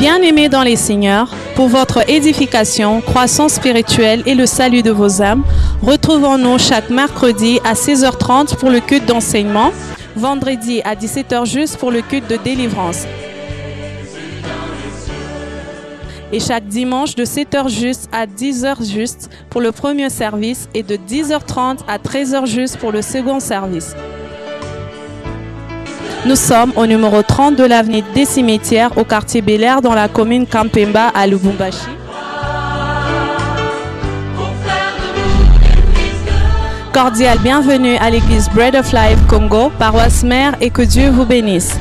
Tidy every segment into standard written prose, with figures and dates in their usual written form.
Bien-aimés dans les Seigneurs, pour votre édification, croissance spirituelle et le salut de vos âmes, retrouvons-nous chaque mercredi à 16h30 pour le culte d'enseignement, vendredi à 17h juste pour le culte de délivrance, et chaque dimanche de 7h juste à 10h juste pour le premier service et de 10h30 à 13h juste pour le second service. Nous sommes au numéro 30 de l'avenue des Cimetières au quartier Bel-Air dans la commune Kampemba à Lubumbashi. Cordial bienvenue à l'église Bread of Life Congo, paroisse mère, et que Dieu vous bénisse.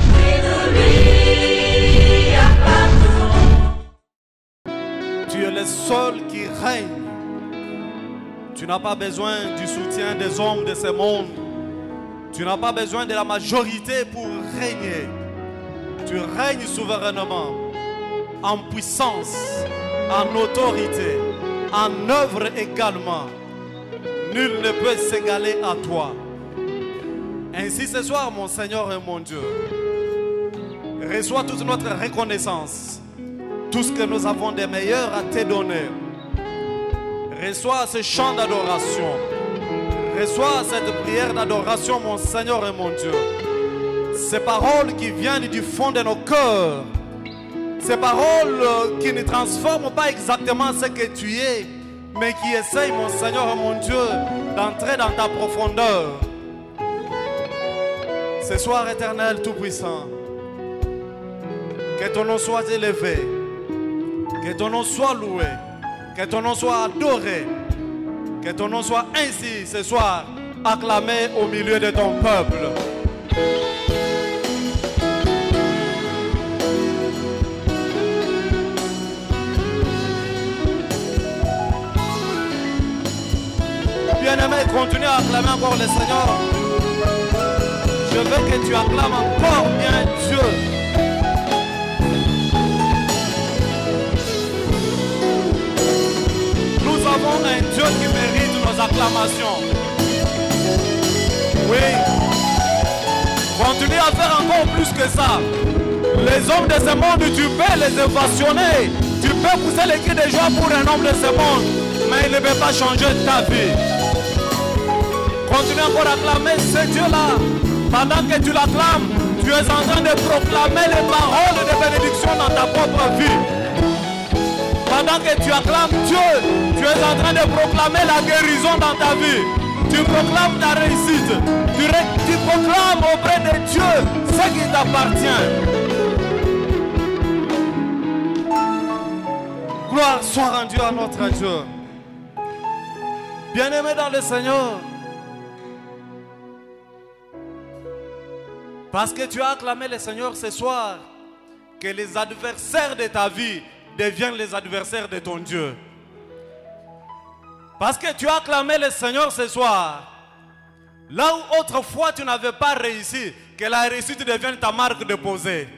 Tu es le seul qui règne. Tu n'as pas besoin du soutien des hommes de ce monde. Tu n'as pas besoin de la majorité pour régner. Tu règnes souverainement, en puissance, en autorité, en œuvre également. Nul ne peut s'égaler à toi. Ainsi ce soir, mon Seigneur et mon Dieu, reçois toute notre reconnaissance, tout ce que nous avons de meilleur à te donner. Reçois ce chant d'adoration. Reçois cette prière d'adoration, mon Seigneur et mon Dieu. Ces paroles qui viennent du fond de nos cœurs. Ces paroles qui ne transforment pas exactement ce que tu es, mais qui essayent, mon Seigneur et mon Dieu, d'entrer dans ta profondeur. Ce soir, Éternel Tout-Puissant, que ton nom soit élevé, que ton nom soit loué, que ton nom soit adoré. Que ton nom soit ainsi ce soir acclamé au milieu de ton peuple. Bien-aimé, continue à acclamer encore le Seigneur. Je veux que tu acclames encore bien Dieu. Nous avons un Dieu qui mérite nos acclamations. Oui. Continue à faire encore plus que ça. Les hommes de ce monde, tu peux les ovationner. Tu peux pousser les cris de joie pour un homme de ce monde. Mais il ne peut pas changer ta vie. Continue encore à acclamer ce Dieu-là. Pendant que tu l'acclames, tu es en train de proclamer les paroles de bénédiction dans ta propre vie. Pendant que tu acclames Dieu, tu es en train de proclamer la guérison dans ta vie. Tu proclames ta réussite. Tu proclames auprès de Dieu ce qui t'appartient. Gloire soit rendue à notre Dieu. Bien-aimé dans le Seigneur, parce que tu as acclamé le Seigneur ce soir, que les adversaires de ta vie deviennent les adversaires de ton Dieu. Parce que tu as acclamé le Seigneur ce soir, là où autrefois tu n'avais pas réussi, que la réussite devienne ta marque déposée.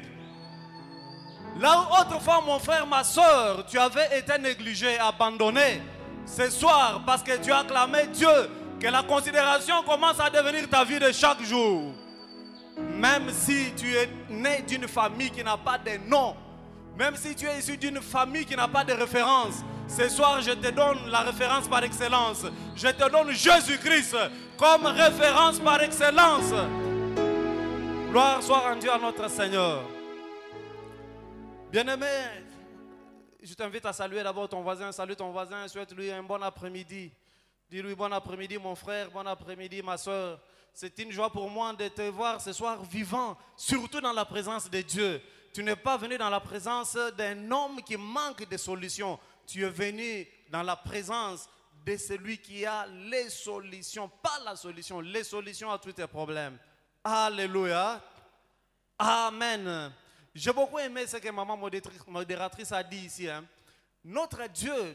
Là où autrefois, mon frère, ma soeur, tu avais été négligé, abandonné, ce soir, parce que tu as acclamé Dieu, que la considération commence à devenir ta vie de chaque jour. Même si tu es né d'une famille qui n'a pas de nom, même si tu es issu d'une famille qui n'a pas de référence, ce soir je te donne la référence par excellence. Je te donne Jésus-Christ comme référence par excellence. Gloire soit rendue à notre Seigneur. Bien-aimé, je t'invite à saluer d'abord ton voisin. Salue ton voisin, souhaite-lui un bon après-midi. Dis-lui bon après-midi mon frère, bon après-midi ma soeur. C'est une joie pour moi de te voir ce soir vivant, surtout dans la présence de Dieu. Tu n'es pas venu dans la présence d'un homme qui manque de solutions. Tu es venu dans la présence de celui qui a les solutions, pas la solution, les solutions à tous tes problèmes. Alléluia. Amen. J'ai beaucoup aimé ce que maman modératrice a dit ici. Notre Dieu,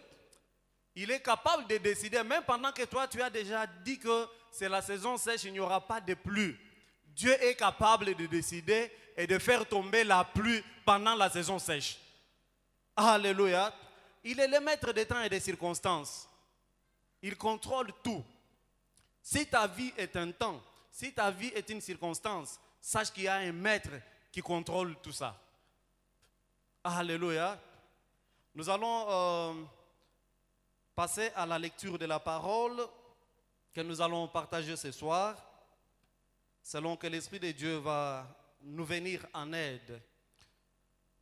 il est capable de décider, même pendant que toi tu as déjà dit que c'est la saison sèche, il n'y aura pas de pluie. Dieu est capable de décider et de faire tomber la pluie pendant la saison sèche. Alléluia. Il est le maître des temps et des circonstances. Il contrôle tout. Si ta vie est un temps, si ta vie est une circonstance, sache qu'il y a un maître qui contrôle tout ça. Alléluia. Nous allons passer à la lecture de la parole que nous allons partager ce soir, selon que l'Esprit de Dieu va nous venir en aide.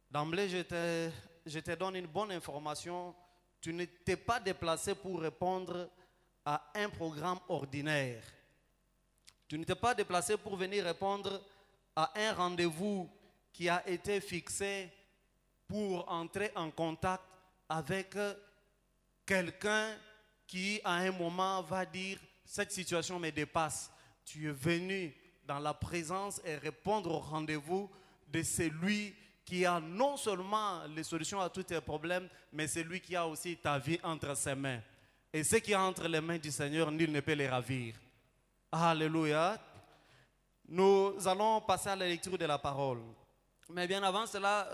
D'emblée, je te donne une bonne information. Tu ne t'es pas déplacé pour répondre à un programme ordinaire. Tu ne t'es pas déplacé pour venir répondre à un rendez-vous qui a été fixé pour entrer en contact avec quelqu'un qui à un moment va dire « cette situation me dépasse ». Tu es venu dans la présence et répondre au rendez-vous de celui qui a non seulement les solutions à tous tes problèmes, mais celui qui a aussi ta vie entre ses mains. Et ce qui est entre les mains du Seigneur, nul ne peut les ravir. Alléluia. Nous allons passer à la lecture de la parole. Mais bien avant cela,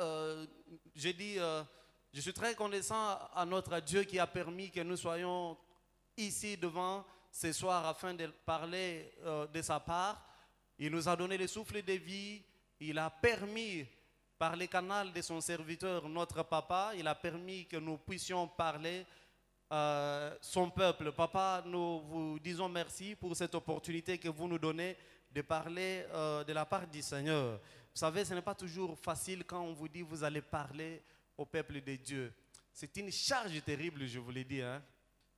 je suis très reconnaissant à notre Dieu qui a permis que nous soyons ici devant ce soir afin de parler de sa part. Il nous a donné le souffle de vie. Il a permis, par les canaux de son serviteur, notre papa, il a permis que nous puissions parler son peuple. Papa, nous vous disons merci pour cette opportunité que vous nous donnez de parler de la part du Seigneur. Vous savez, ce n'est pas toujours facile quand on vous dit vous allez parler au peuple de Dieu. C'est une charge terrible, je vous l'ai dit.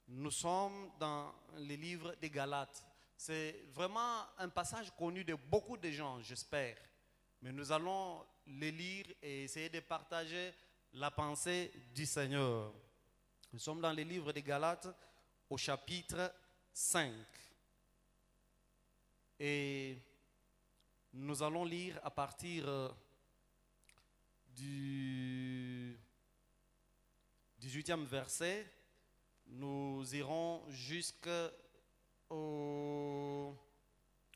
Nous sommes dans les livres des Galates. C'est vraiment un passage connu de beaucoup de gens, j'espère. Mais nous allons les lire et essayer de partager la pensée du Seigneur. Nous sommes dans les livres des Galates au chapitre 5. Et nous allons lire à partir du 18e verset. Nous irons jusqu'au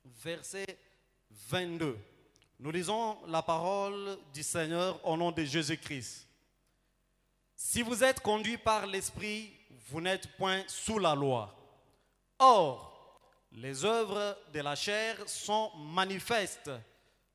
verset 22. Nous lisons la parole du Seigneur au nom de Jésus-Christ. Si vous êtes conduits par l'Esprit, vous n'êtes point sous la loi. Or, les œuvres de la chair sont manifestes.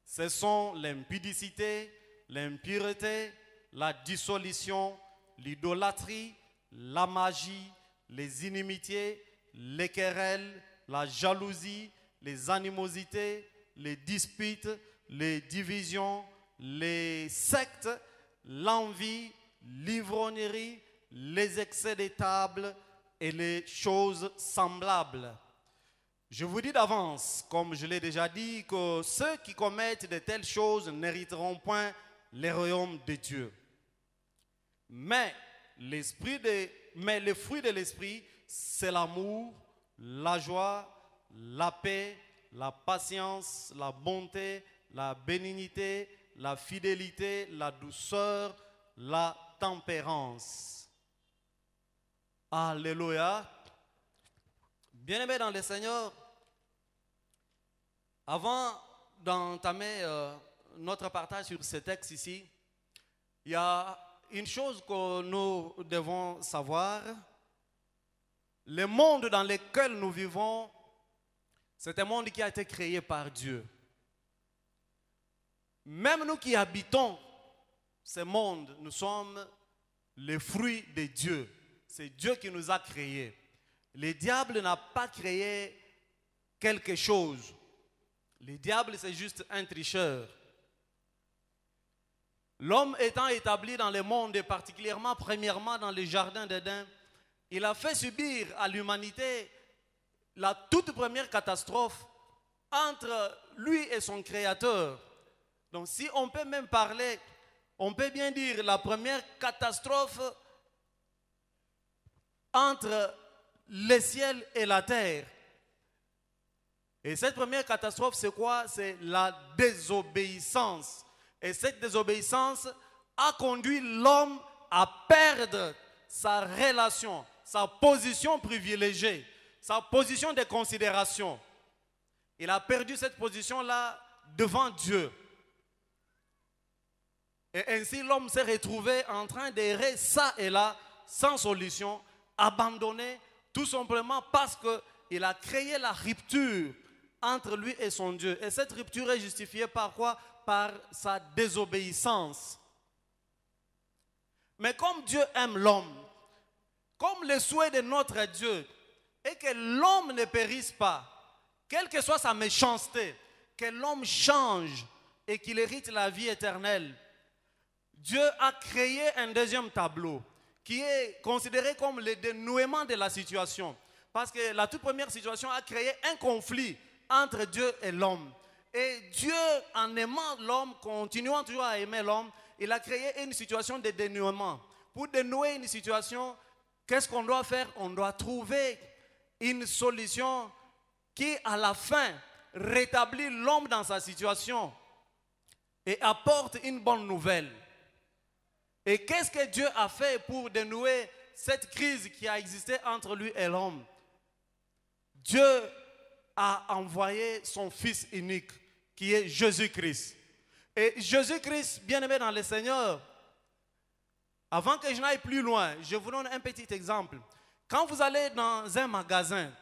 Ce sont l'impudicité, l'impureté, la dissolution, l'idolâtrie, la magie, les inimitiés, les querelles, la jalousie, les animosités, les disputes, les divisions, les sectes, l'envie, l'ivrognerie, les excès de table et les choses semblables. Je vous dis d'avance, comme je l'ai déjà dit, que ceux qui commettent de telles choses n'hériteront point les royaumes de Dieu. Mais le fruit de l'esprit, c'est l'amour, la joie, la paix, la patience, la bonté, la bénignité, la fidélité, la douceur, la tempérance. Alléluia. Bien-aimés dans le Seigneur, avant d'entamer notre partage sur ce texte ici, il y a une chose que nous devons savoir. Le monde dans lequel nous vivons, c'est un monde qui a été créé par Dieu. Même nous qui habitons ce monde, nous sommes les fruits de Dieu. C'est Dieu qui nous a créés. Le diable n'a pas créé quelque chose. Le diable, c'est juste un tricheur. L'homme étant établi dans le monde, et particulièrement, premièrement, dans le jardin d'Éden, il a fait subir à l'humanité la toute première catastrophe entre lui et son Créateur. Donc, si on peut même parler, on peut bien dire la première catastrophe entre le ciel et la terre. Et cette première catastrophe, c'est quoi? C'est la désobéissance. Et cette désobéissance a conduit l'homme à perdre sa relation, sa position privilégiée, sa position de considération. Il a perdu cette position-là devant Dieu. Et ainsi, l'homme s'est retrouvé en train d'errer ça et là, sans solution, abandonné, tout simplement parce qu'il a créé la rupture entre lui et son Dieu. Et cette rupture est justifiée par quoi? Par sa désobéissance. Mais comme Dieu aime l'homme, comme le souhait de notre Dieu est que l'homme ne périsse pas, quelle que soit sa méchanceté, que l'homme change et qu'il hérite la vie éternelle, Dieu a créé un deuxième tableau qui est considéré comme le dénouement de la situation. Parce que la toute première situation a créé un conflit entre Dieu et l'homme. Et Dieu, en aimant l'homme, continuant toujours à aimer l'homme, il a créé une situation de dénouement. Pour dénouer une situation, qu'est-ce qu'on doit faire? On doit trouver une solution qui, à la fin, rétablit l'homme dans sa situation et apporte une bonne nouvelle. Et qu'est-ce que Dieu a fait pour dénouer cette crise qui a existé entre lui et l'homme? Dieu a envoyé son Fils unique, qui est Jésus-Christ. Et Jésus-Christ, bien-aimé dans le Seigneur, avant que je n'aille plus loin, je vous donne un petit exemple. Quand vous allez dans un magasin,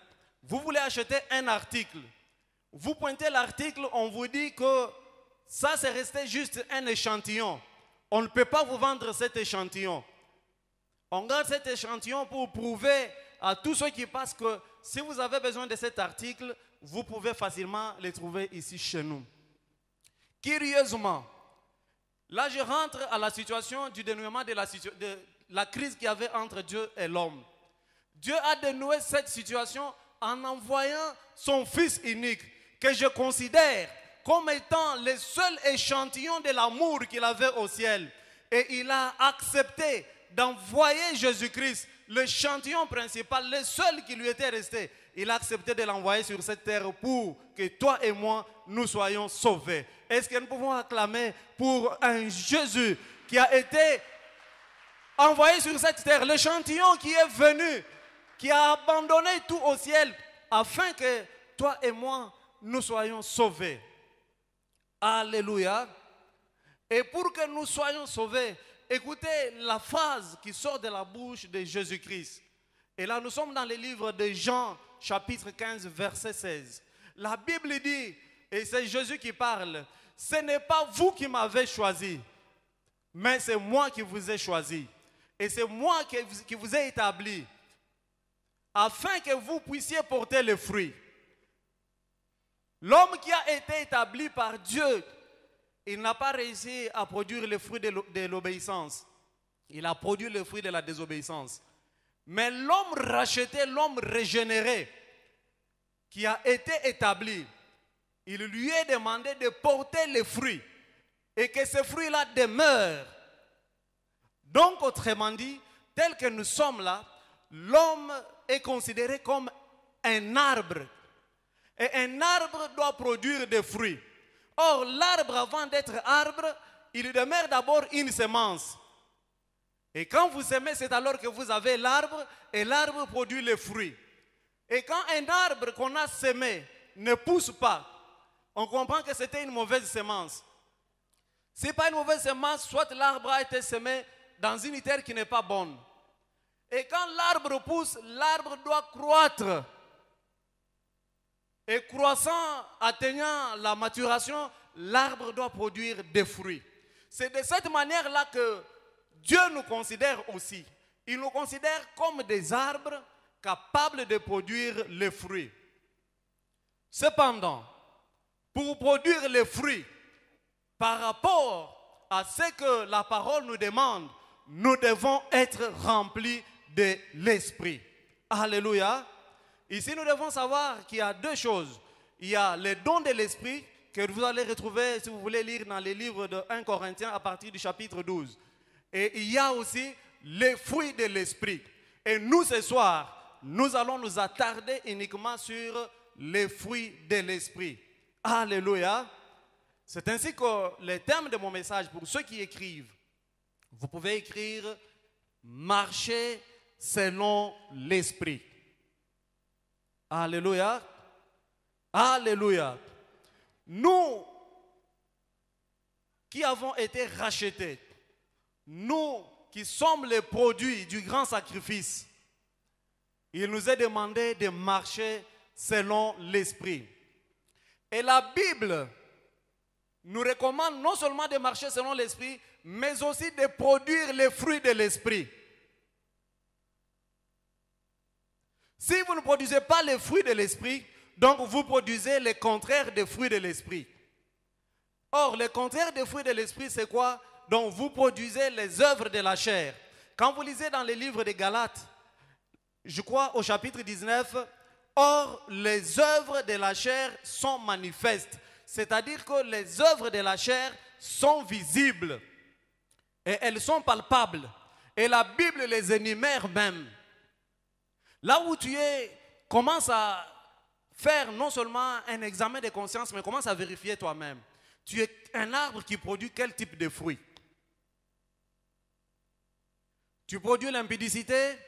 vous voulez acheter un article. Vous pointez l'article, on vous dit que ça, c'est resté juste un échantillon. On ne peut pas vous vendre cet échantillon. On garde cet échantillon pour prouver à tous ceux qui passent que si vous avez besoin de cet article, vous pouvez facilement le trouver ici chez nous. Curieusement, là je rentre à la situation du dénouement de la crise qu'il y avait entre Dieu et l'homme. Dieu a dénoué cette situation en envoyant son Fils unique, que je considère comme étant le seul échantillon de l'amour qu'il avait au ciel. Et il a accepté d'envoyer Jésus-Christ, l'échantillon principal, le seul qui lui était resté. Il a accepté de l'envoyer sur cette terre pour que toi et moi, nous soyons sauvés. Est-ce que nous pouvons acclamer pour un Jésus qui a été envoyé sur cette terre, l'échantillon qui est venu, qui a abandonné tout au ciel, afin que toi et moi, nous soyons sauvés. Alléluia. Et pour que nous soyons sauvés, écoutez la phrase qui sort de la bouche de Jésus-Christ. Et là, nous sommes dans le livre de Jean, chapitre 15, verset 16. La Bible dit, et c'est Jésus qui parle, « Ce n'est pas vous qui m'avez choisi, mais c'est moi qui vous ai choisi. Et c'est moi qui vous ai établi, afin que vous puissiez porter le fruit. » L'homme qui a été établi par Dieu, il n'a pas réussi à produire le fruit de l'obéissance. Il a produit le fruit de la désobéissance. Mais l'homme racheté, l'homme régénéré, qui a été établi, il lui est demandé de porter les fruits et que ces fruits-là demeurent. Donc, autrement dit, tel que nous sommes là, l'homme est considéré comme un arbre. Et un arbre doit produire des fruits. Or, l'arbre, avant d'être arbre, il demeure d'abord une semence. Et quand vous semez, c'est alors que vous avez l'arbre et l'arbre produit les fruits. Et quand un arbre qu'on a semé ne pousse pas, on comprend que c'était une mauvaise semence. Ce n'est pas une mauvaise semence, soit l'arbre a été semé dans une terre qui n'est pas bonne. Et quand l'arbre pousse, l'arbre doit croître. Et croissant, atteignant la maturation, l'arbre doit produire des fruits. C'est de cette manière-là que Dieu nous considère aussi. Il nous considère comme des arbres capables de produire les fruits. Cependant, pour produire les fruits, par rapport à ce que la parole nous demande, nous devons être remplis de l'Esprit. Alléluia. Ici, nous devons savoir qu'il y a deux choses. Il y a les dons de l'Esprit que vous allez retrouver, si vous voulez lire dans les livres de 1 Corinthiens à partir du chapitre 12. Et il y a aussi les fruits de l'Esprit. Et nous, ce soir, nous allons nous attarder uniquement sur les fruits de l'Esprit. Alléluia. C'est ainsi que le thème de mon message, pour ceux qui écrivent, vous pouvez écrire « Marcher selon l'Esprit ». Alléluia. Alléluia. Nous qui avons été rachetés, nous qui sommes les produits du grand sacrifice, il nous est demandé de marcher selon l'Esprit. Et la Bible nous recommande non seulement de marcher selon l'esprit, mais aussi de produire les fruits de l'esprit. Si vous ne produisez pas les fruits de l'esprit, donc vous produisez le contraire des fruits de l'esprit. Or, le contraire des fruits de l'esprit, c'est quoi? Donc vous produisez les œuvres de la chair. Quand vous lisez dans les livres de Galates, je crois au chapitre 19, or les œuvres de la chair sont manifestes. C'est-à-dire que les œuvres de la chair sont visibles et elles sont palpables. Et la Bible les énumère même. Là où tu es, commence à faire non seulement un examen de conscience, mais commence à vérifier toi-même. Tu es un arbre qui produit quel type de fruits? Tu produis l'impudicité,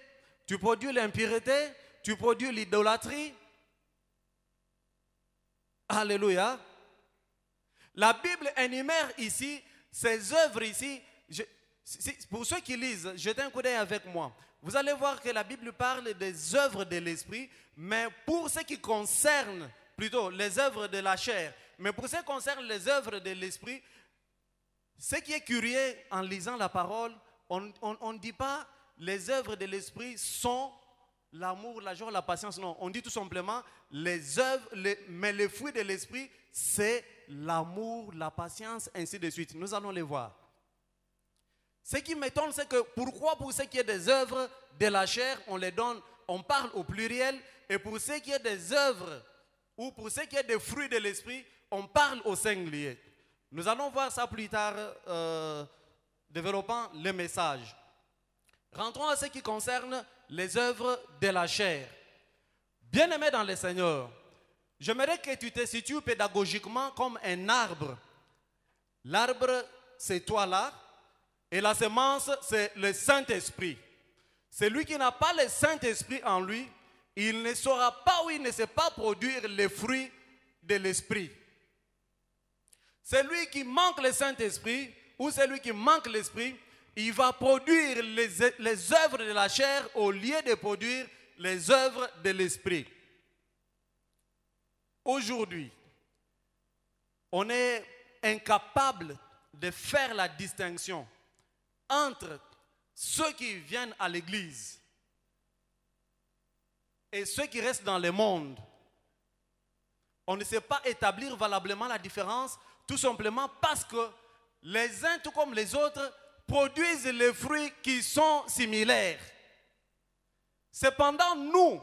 tu produis l'impureté, tu produis l'idolâtrie. Alléluia. La Bible énumère ici, ces œuvres ici. Pour ceux qui lisent, jetez un coup d'œil avec moi. Vous allez voir que la Bible parle des œuvres de l'esprit, mais pour ce qui concerne, plutôt les œuvres de la chair, mais pour ce qui concerne les œuvres de l'esprit, ce qui est curieux en lisant la parole, on ne dit pas les œuvres de l'esprit sont l'amour, la joie, la patience. Non, on dit tout simplement les œuvres, mais les fruits de l'esprit, c'est l'amour, la patience, ainsi de suite. Nous allons les voir. Ce qui m'étonne, c'est que pourquoi pour ce qui est des œuvres de la chair, on les donne, on parle au pluriel, et pour ce qui est des œuvres, ou pour ce qui est des fruits de l'esprit, on parle au singulier. Nous allons voir ça plus tard, développant le message. Rentrons à ce qui concerne les œuvres de la chair. Bien-aimé dans le Seigneur, j'aimerais que tu te situes pédagogiquement comme un arbre. L'arbre, c'est toi là, et la semence, c'est le Saint-Esprit. Celui qui n'a pas le Saint-Esprit en lui, il ne saura pas ou il ne sait pas produire les fruits de l'Esprit. Celui qui manque le Saint-Esprit, ou celui qui manque l'Esprit, il va produire les œuvres de la chair au lieu de produire les œuvres de l'Esprit. Aujourd'hui, on est incapable de faire la distinction entre ceux qui viennent à l'église et ceux qui restent dans le monde. On ne sait pas établir valablement la différence, tout simplement parce que les uns, tout comme les autres, produisent les fruits qui sont similaires. Cependant, nous,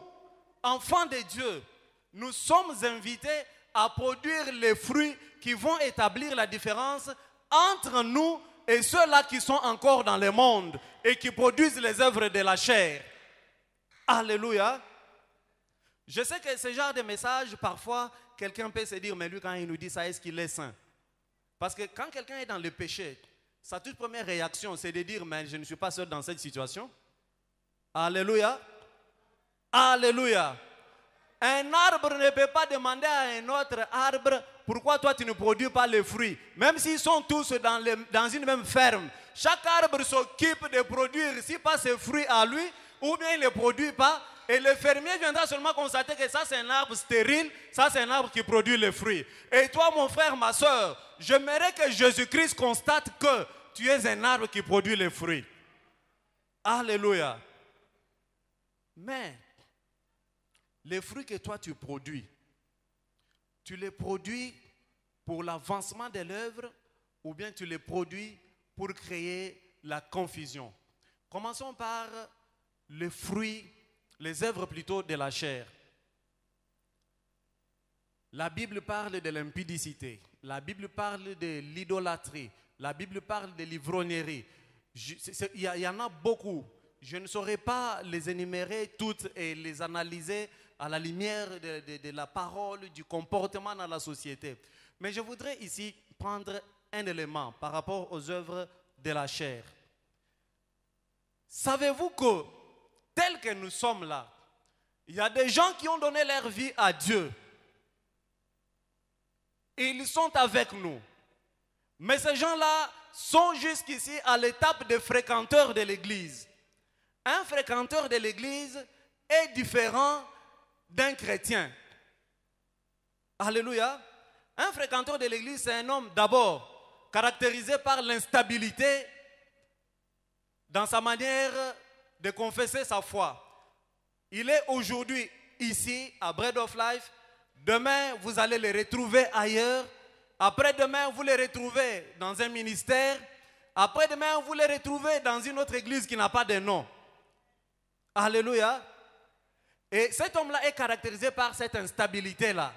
enfants de Dieu, nous sommes invités à produire les fruits qui vont établir la différence entre nous et ceux-là qui sont encore dans le monde et qui produisent les œuvres de la chair. Alléluia. Je sais que ce genre de message, parfois, quelqu'un peut se dire, mais lui, quand il nous dit ça, est-ce qu'il est saint? Parce que quand quelqu'un est dans le péché, sa toute première réaction, c'est de dire, mais je ne suis pas seul dans cette situation. Alléluia. Alléluia. Un arbre ne peut pas demander à un autre arbre, pourquoi toi tu ne produis pas les fruits? Même s'ils sont tous dans une même ferme, chaque arbre s'occupe de produire, si pas ses fruits à lui, ou bien il ne les produit pas, et le fermier viendra seulement constater que ça c'est un arbre stérile, ça c'est un arbre qui produit les fruits. Et toi mon frère, ma soeur, j'aimerais que Jésus-Christ constate que tu es un arbre qui produit les fruits. Alléluia. Mais les fruits que toi tu produis, tu les produis pour l'avancement de l'œuvre ou bien tu les produis pour créer la confusion. Commençons par les fruits, les œuvres plutôt de la chair. La Bible parle de l'impudicité, la Bible parle de l'idolâtrie, la Bible parle de l'ivrognerie. Il y en a beaucoup. Je ne saurais pas les énumérer toutes et les analyser à la lumière de la parole, du comportement dans la société. Mais je voudrais ici prendre un élément par rapport aux œuvres de la chair. Savez-vous que, tel que nous sommes là, il y a des gens qui ont donné leur vie à Dieu. Et ils sont avec nous. Mais ces gens-là sont jusqu'ici à l'étape de fréquenteurs de l'église. Un fréquenteur de l'église est différent d'un chrétien. Alléluia. Un fréquenteur de l'église, c'est un homme d'abord caractérisé par l'instabilité dans sa manière de confesser sa foi. Il est aujourd'hui ici à Bread of Life. Demain, vous allez le retrouver ailleurs. Après-demain, vous le retrouvez dans un ministère. Après-demain, vous le retrouvez dans une autre église qui n'a pas de nom. Alléluia. Et cet homme-là est caractérisé par cette instabilité-là.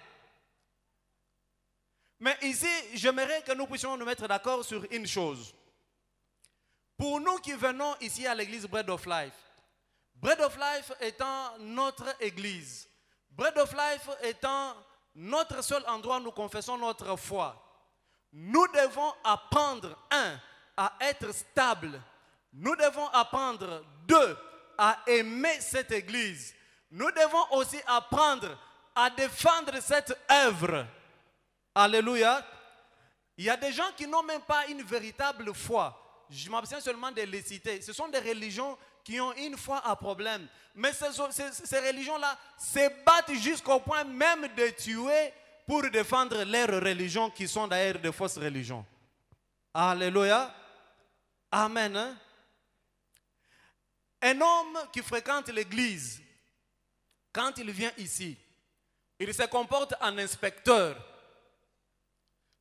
Mais ici, j'aimerais que nous puissions nous mettre d'accord sur une chose. Pour nous qui venons ici à l'église Bread of Life étant notre église, Bread of Life étant notre seul endroit où nous confessons notre foi, nous devons apprendre, un, à être stable. Nous devons apprendre, deux, à aimer cette église. Nous devons aussi apprendre à défendre cette œuvre. Alléluia. Il y a des gens qui n'ont même pas une véritable foi. Je m'abstiens seulement de les citer. Ce sont des religions qui ont une foi à problème. Mais ces religions-là se battent jusqu'au point même de tuer pour défendre leurs religions qui sont d'ailleurs de fausses religions. Alléluia. Amen. Hein? Un homme qui fréquente l'église, quand il vient ici, il se comporte en inspecteur.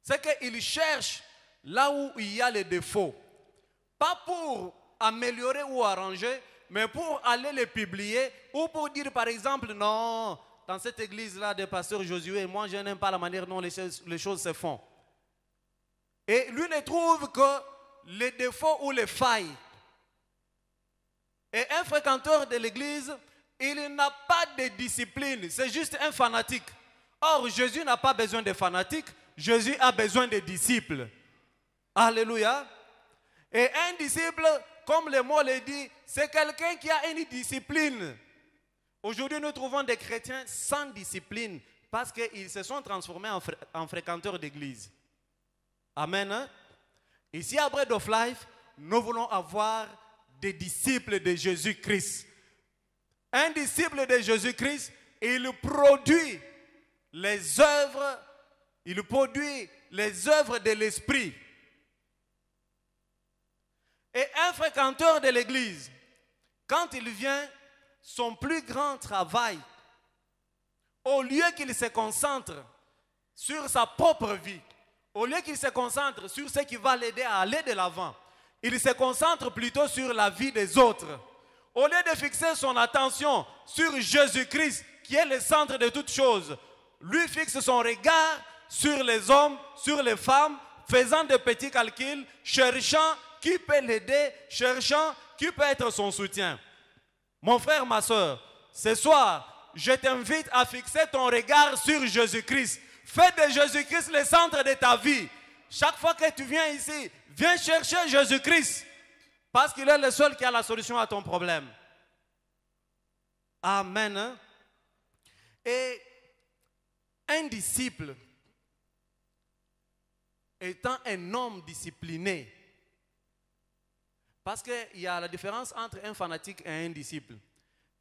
C'est qu'il cherche là où il y a les défauts. Pas pour améliorer ou arranger, mais pour aller les publier ou pour dire par exemple, non, dans cette église-là de pasteur Josué, moi je n'aime pas la manière dont les choses se font. Et lui ne trouve que les défauts ou les failles. Et un fréquenteur de l'église, il n'a pas de discipline, c'est juste un fanatique. Or, Jésus n'a pas besoin de fanatiques, Jésus a besoin de disciples. Alléluia. Et un disciple, comme le mot le dit, c'est quelqu'un qui a une discipline. Aujourd'hui, nous trouvons des chrétiens sans discipline parce qu'ils se sont transformés en fréquenteurs d'église. Amen. Hein? Ici à Bread of Life, nous voulons avoir des disciples de Jésus-Christ. Un disciple de Jésus-Christ, il produit les œuvres, de l'esprit. Et un fréquenteur de l'église, quand il vient, son plus grand travail, au lieu qu'il se concentre sur sa propre vie, au lieu qu'il se concentre sur ce qui va l'aider à aller de l'avant, il se concentre plutôt sur la vie des autres. Au lieu de fixer son attention sur Jésus-Christ, qui est le centre de toutes choses, lui fixe son regard sur les hommes, sur les femmes, faisant de petits calculs, cherchant qui peut l'aider, cherchant qui peut être son soutien. Mon frère, ma soeur, ce soir, je t'invite à fixer ton regard sur Jésus-Christ. Fais de Jésus-Christ le centre de ta vie. Chaque fois que tu viens ici, viens chercher Jésus-Christ. Parce qu'il est le seul qui a la solution à ton problème. Amen. Hein? Et un disciple, étant un homme discipliné, parce qu'il y a la différence entre un fanatique et un disciple.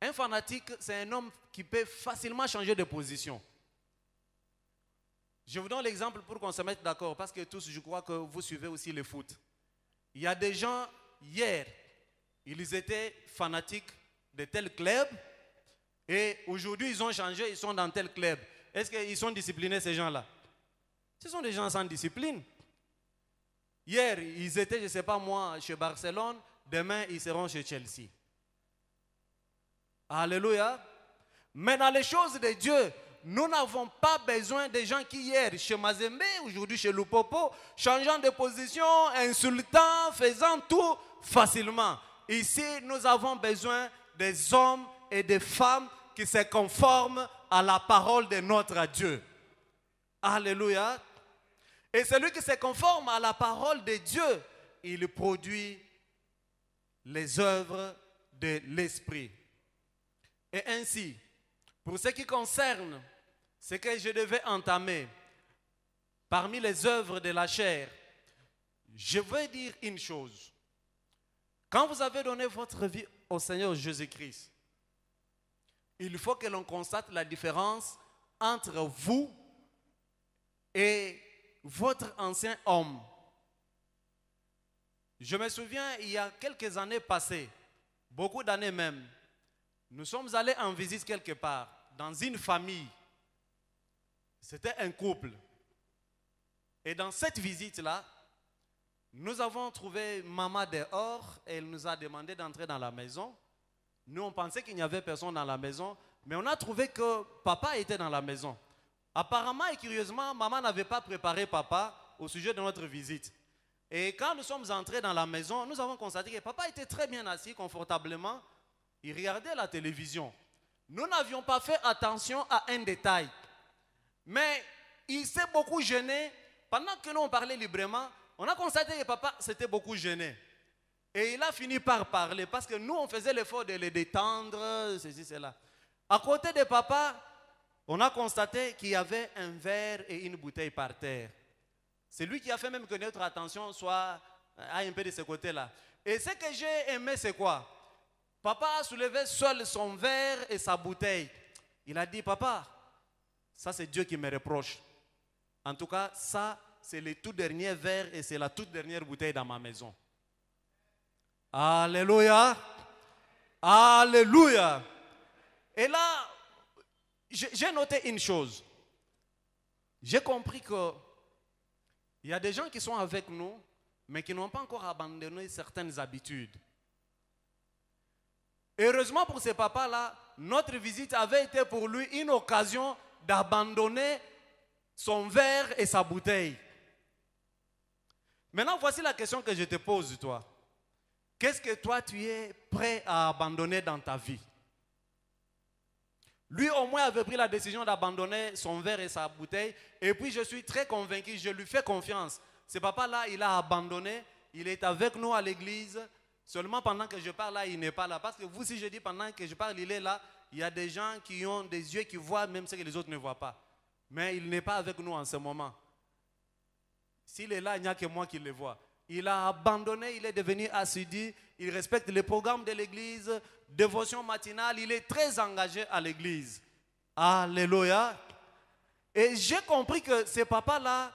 Un fanatique, c'est un homme qui peut facilement changer de position. Je vous donne l'exemple pour qu'on se mette d'accord, parce que tous, je crois que vous suivez aussi le foot. Il y a des gens, hier, ils étaient fanatiques de tel club, et aujourd'hui, ils ont changé, ils sont dans tel club. Est-ce qu'ils sont disciplinés, ces gens-là? Ce sont des gens sans discipline. Hier, ils étaient, je ne sais pas moi, chez Barcelone. Demain, ils seront chez Chelsea. Alléluia. Mais dans les choses de Dieu, nous n'avons pas besoin de gens qui hier, chez Mazembe, aujourd'hui chez Lupopo, changeant de position, insultant, faisant tout facilement. Ici, nous avons besoin des hommes et des femmes qui se conforment à la parole de notre Dieu. Alléluia. Et celui qui se conforme à la parole de Dieu, il produit les œuvres de l'esprit. Et ainsi, pour ce qui concerne ce que je devais entamer parmi les œuvres de la chair, je veux dire une chose. Quand vous avez donné votre vie au Seigneur Jésus-Christ, il faut que l'on constate la différence entre vous et votre ancien homme. Je me souviens, il y a quelques années passées, beaucoup d'années même, nous sommes allés en visite quelque part, dans une famille. C'était un couple. Et dans cette visite-là, nous avons trouvé maman dehors et elle nous a demandé d'entrer dans la maison. Nous, on pensait qu'il n'y avait personne dans la maison, mais on a trouvé que papa était dans la maison. Apparemment et curieusement, maman n'avait pas préparé papa au sujet de notre visite. Et quand nous sommes entrés dans la maison, nous avons constaté que papa était très bien assis, confortablement. Il regardait la télévision. Nous n'avions pas fait attention à un détail. Mais il s'est beaucoup gêné. Pendant que nous on parlait librement, on a constaté que papa s'était beaucoup gêné. Et il a fini par parler parce que nous on faisait l'effort de le détendre, ceci, cela. À côté de papa, on a constaté qu'il y avait un verre et une bouteille par terre. C'est lui qui a fait même que notre attention soit un peu de ce côté-là. Et ce que j'ai aimé, c'est quoi? Papa a soulevé seul son verre et sa bouteille. Il a dit, papa, ça c'est Dieu qui me reproche. En tout cas, ça c'est le tout dernier verre et c'est la toute dernière bouteille dans ma maison. Alléluia. Alléluia. Et là, j'ai noté une chose. J'ai compris que il y a des gens qui sont avec nous, mais qui n'ont pas encore abandonné certaines habitudes. Heureusement pour ces papas-là, notre visite avait été pour lui une occasion d'abandonner son verre et sa bouteille. Maintenant, voici la question que je te pose, toi. Qu'est-ce que toi, tu es prêt à abandonner dans ta vie? Lui, au moins, avait pris la décision d'abandonner son verre et sa bouteille. Et puis, je suis très convaincu, je lui fais confiance. Ce papa-là, il a abandonné. Il est avec nous à l'église. Seulement pendant que je parle là, il n'est pas là. Parce que vous, si je dis pendant que je parle, il est là, il y a des gens qui ont des yeux qui voient même ce que les autres ne voient pas. Mais il n'est pas avec nous en ce moment. S'il est là, il n'y a que moi qui le vois. Il a abandonné, il est devenu assidu, il respecte les programmes de l'église, dévotion matinale, il est très engagé à l'église. Alléluia. Et j'ai compris que ce papa-là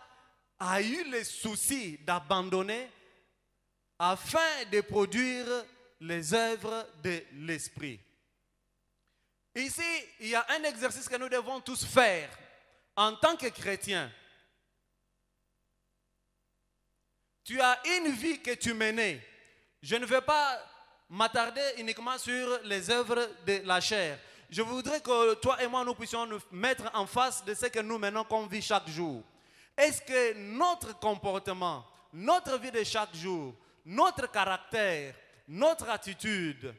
a eu le souci d'abandonner afin de produire les œuvres de l'esprit. Ici, il y a un exercice que nous devons tous faire en tant que chrétiens. Tu as une vie que tu menais. Je ne vais pas m'attarder uniquement sur les œuvres de la chair. Je voudrais que toi et moi, nous puissions nous mettre en face de ce que nous menons comme vie chaque jour. Est-ce que notre comportement, notre vie de chaque jour, notre caractère, notre attitude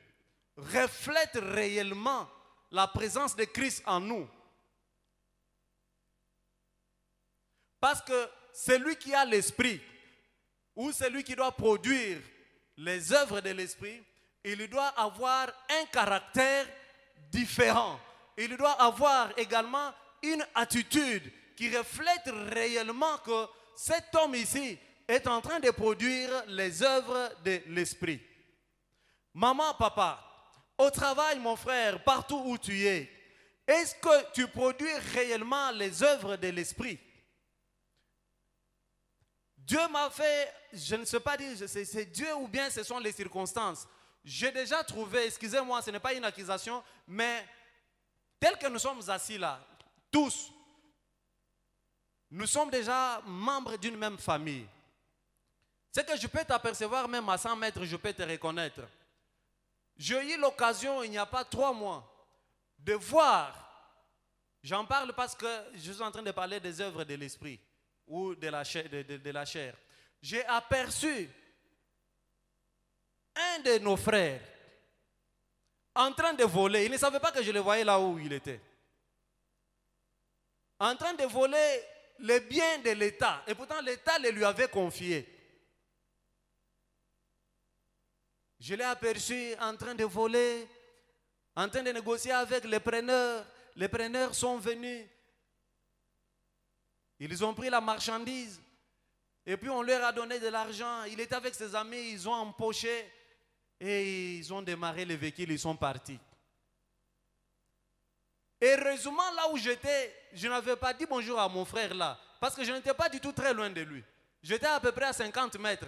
reflète réellement la présence de Christ en nous? Parce que celui qui a l'esprit, ou celui qui doit produire les œuvres de l'esprit, il doit avoir un caractère différent. Il doit avoir également une attitude qui reflète réellement que cet homme ici est en train de produire les œuvres de l'esprit. Maman, papa, au travail, mon frère, partout où tu es, est-ce que tu produis réellement les œuvres de l'esprit? Dieu m'a fait, je ne sais pas dire, c'est Dieu ou bien ce sont les circonstances. J'ai déjà trouvé, excusez-moi, ce n'est pas une accusation, mais tel que nous sommes assis là, tous, nous sommes déjà membres d'une même famille. C'est que je peux t'apercevoir même à 100 mètres, je peux te reconnaître. J'ai eu l'occasion, il n'y a pas 3 mois, de voir, j'en parle parce que je suis en train de parler des œuvres de l'esprit ou de la chair. J'ai aperçu un de nos frères en train de voler. Il ne savait pas que je le voyais là où il était. En train de voler les biens de l'État. Et pourtant l'État le lui avait confié. Je l'ai aperçu en train de voler, en train de négocier avec les preneurs. Les preneurs sont venus. Ils ont pris la marchandise et puis on leur a donné de l'argent. Il était avec ses amis, ils ont empoché et ils ont démarré le véhicule, ils sont partis. Heureusement, là où j'étais, je n'avais pas dit bonjour à mon frère là. parce que je n'étais pas du tout très loin de lui. J'étais à peu près à 50 mètres.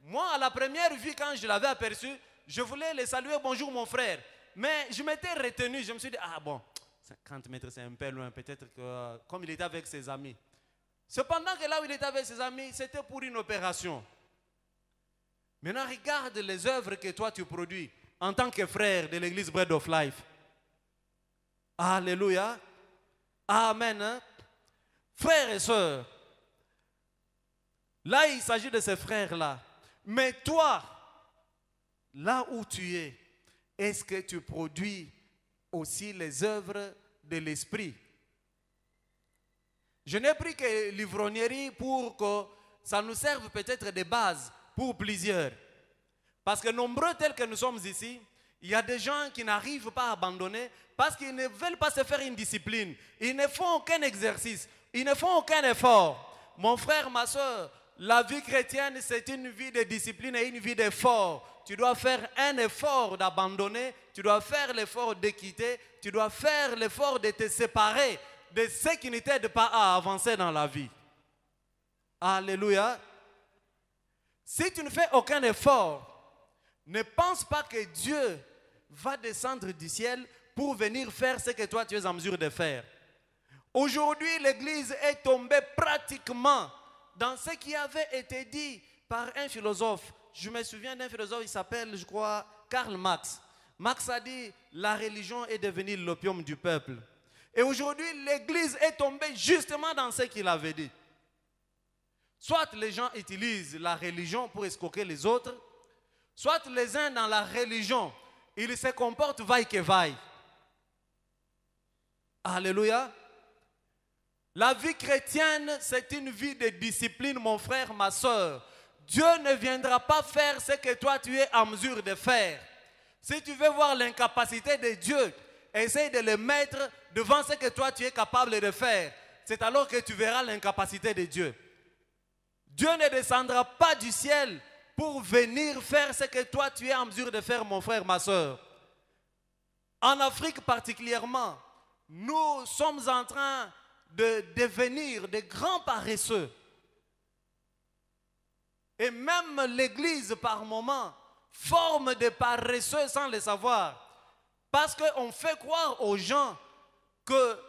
Moi, à la première vue, quand je l'avais aperçu, je voulais le saluer, bonjour mon frère. Mais je m'étais retenu, je me suis dit, ah bon, 50 mètres c'est un peu loin, peut-être que comme il était avec ses amis. Cependant que là où il était avec ses amis, c'était pour une opération. Maintenant, regarde les œuvres que toi tu produis en tant que frère de l'église Bread of Life. Alléluia. Amen. Hein? Frères et sœurs, là il s'agit de ces frères-là. Mais toi, là où tu es, est-ce que tu produis aussi les œuvres de l'esprit? Je n'ai pris que l'ivrognerie pour que ça nous serve peut-être de base pour plusieurs. Parce que nombreux tels que nous sommes ici, il y a des gens qui n'arrivent pas à abandonner parce qu'ils ne veulent pas se faire une discipline. Ils ne font aucun exercice, ils ne font aucun effort. Mon frère, ma soeur, la vie chrétienne, c'est une vie de discipline et une vie d'effort. Tu dois faire un effort d'abandonner, tu dois faire l'effort de quitter, tu dois faire l'effort de te séparer de ceux qui ne t'aident pas à avancer dans la vie. Alléluia. Si tu ne fais aucun effort, ne pense pas que Dieu va descendre du ciel pour venir faire ce que toi tu es en mesure de faire. Aujourd'hui, l'Église est tombée pratiquement dans ce qui avait été dit par un philosophe. Je me souviens d'un philosophe, il s'appelle, je crois, Karl Marx. Marx a dit, la religion est devenue l'opium du peuple. Et aujourd'hui, l'Église est tombée justement dans ce qu'il avait dit. Soit les gens utilisent la religion pour escroquer les autres, soit les uns dans la religion, ils se comportent vaille que vaille. Alléluia. La vie chrétienne, c'est une vie de discipline, mon frère, ma soeur. Dieu ne viendra pas faire ce que toi tu es en mesure de faire. Si tu veux voir l'incapacité de Dieu, essaye de le mettre devant ce que toi tu es capable de faire. C'est alors que tu verras l'incapacité de Dieu. Dieu ne descendra pas du ciel pour venir faire ce que toi tu es en mesure de faire, mon frère, ma soeur. En Afrique particulièrement, nous sommes en train de devenir des grands paresseux. Et même l'Église, par moments, forme des paresseux sans le savoir. Parce qu'on fait croire aux gens que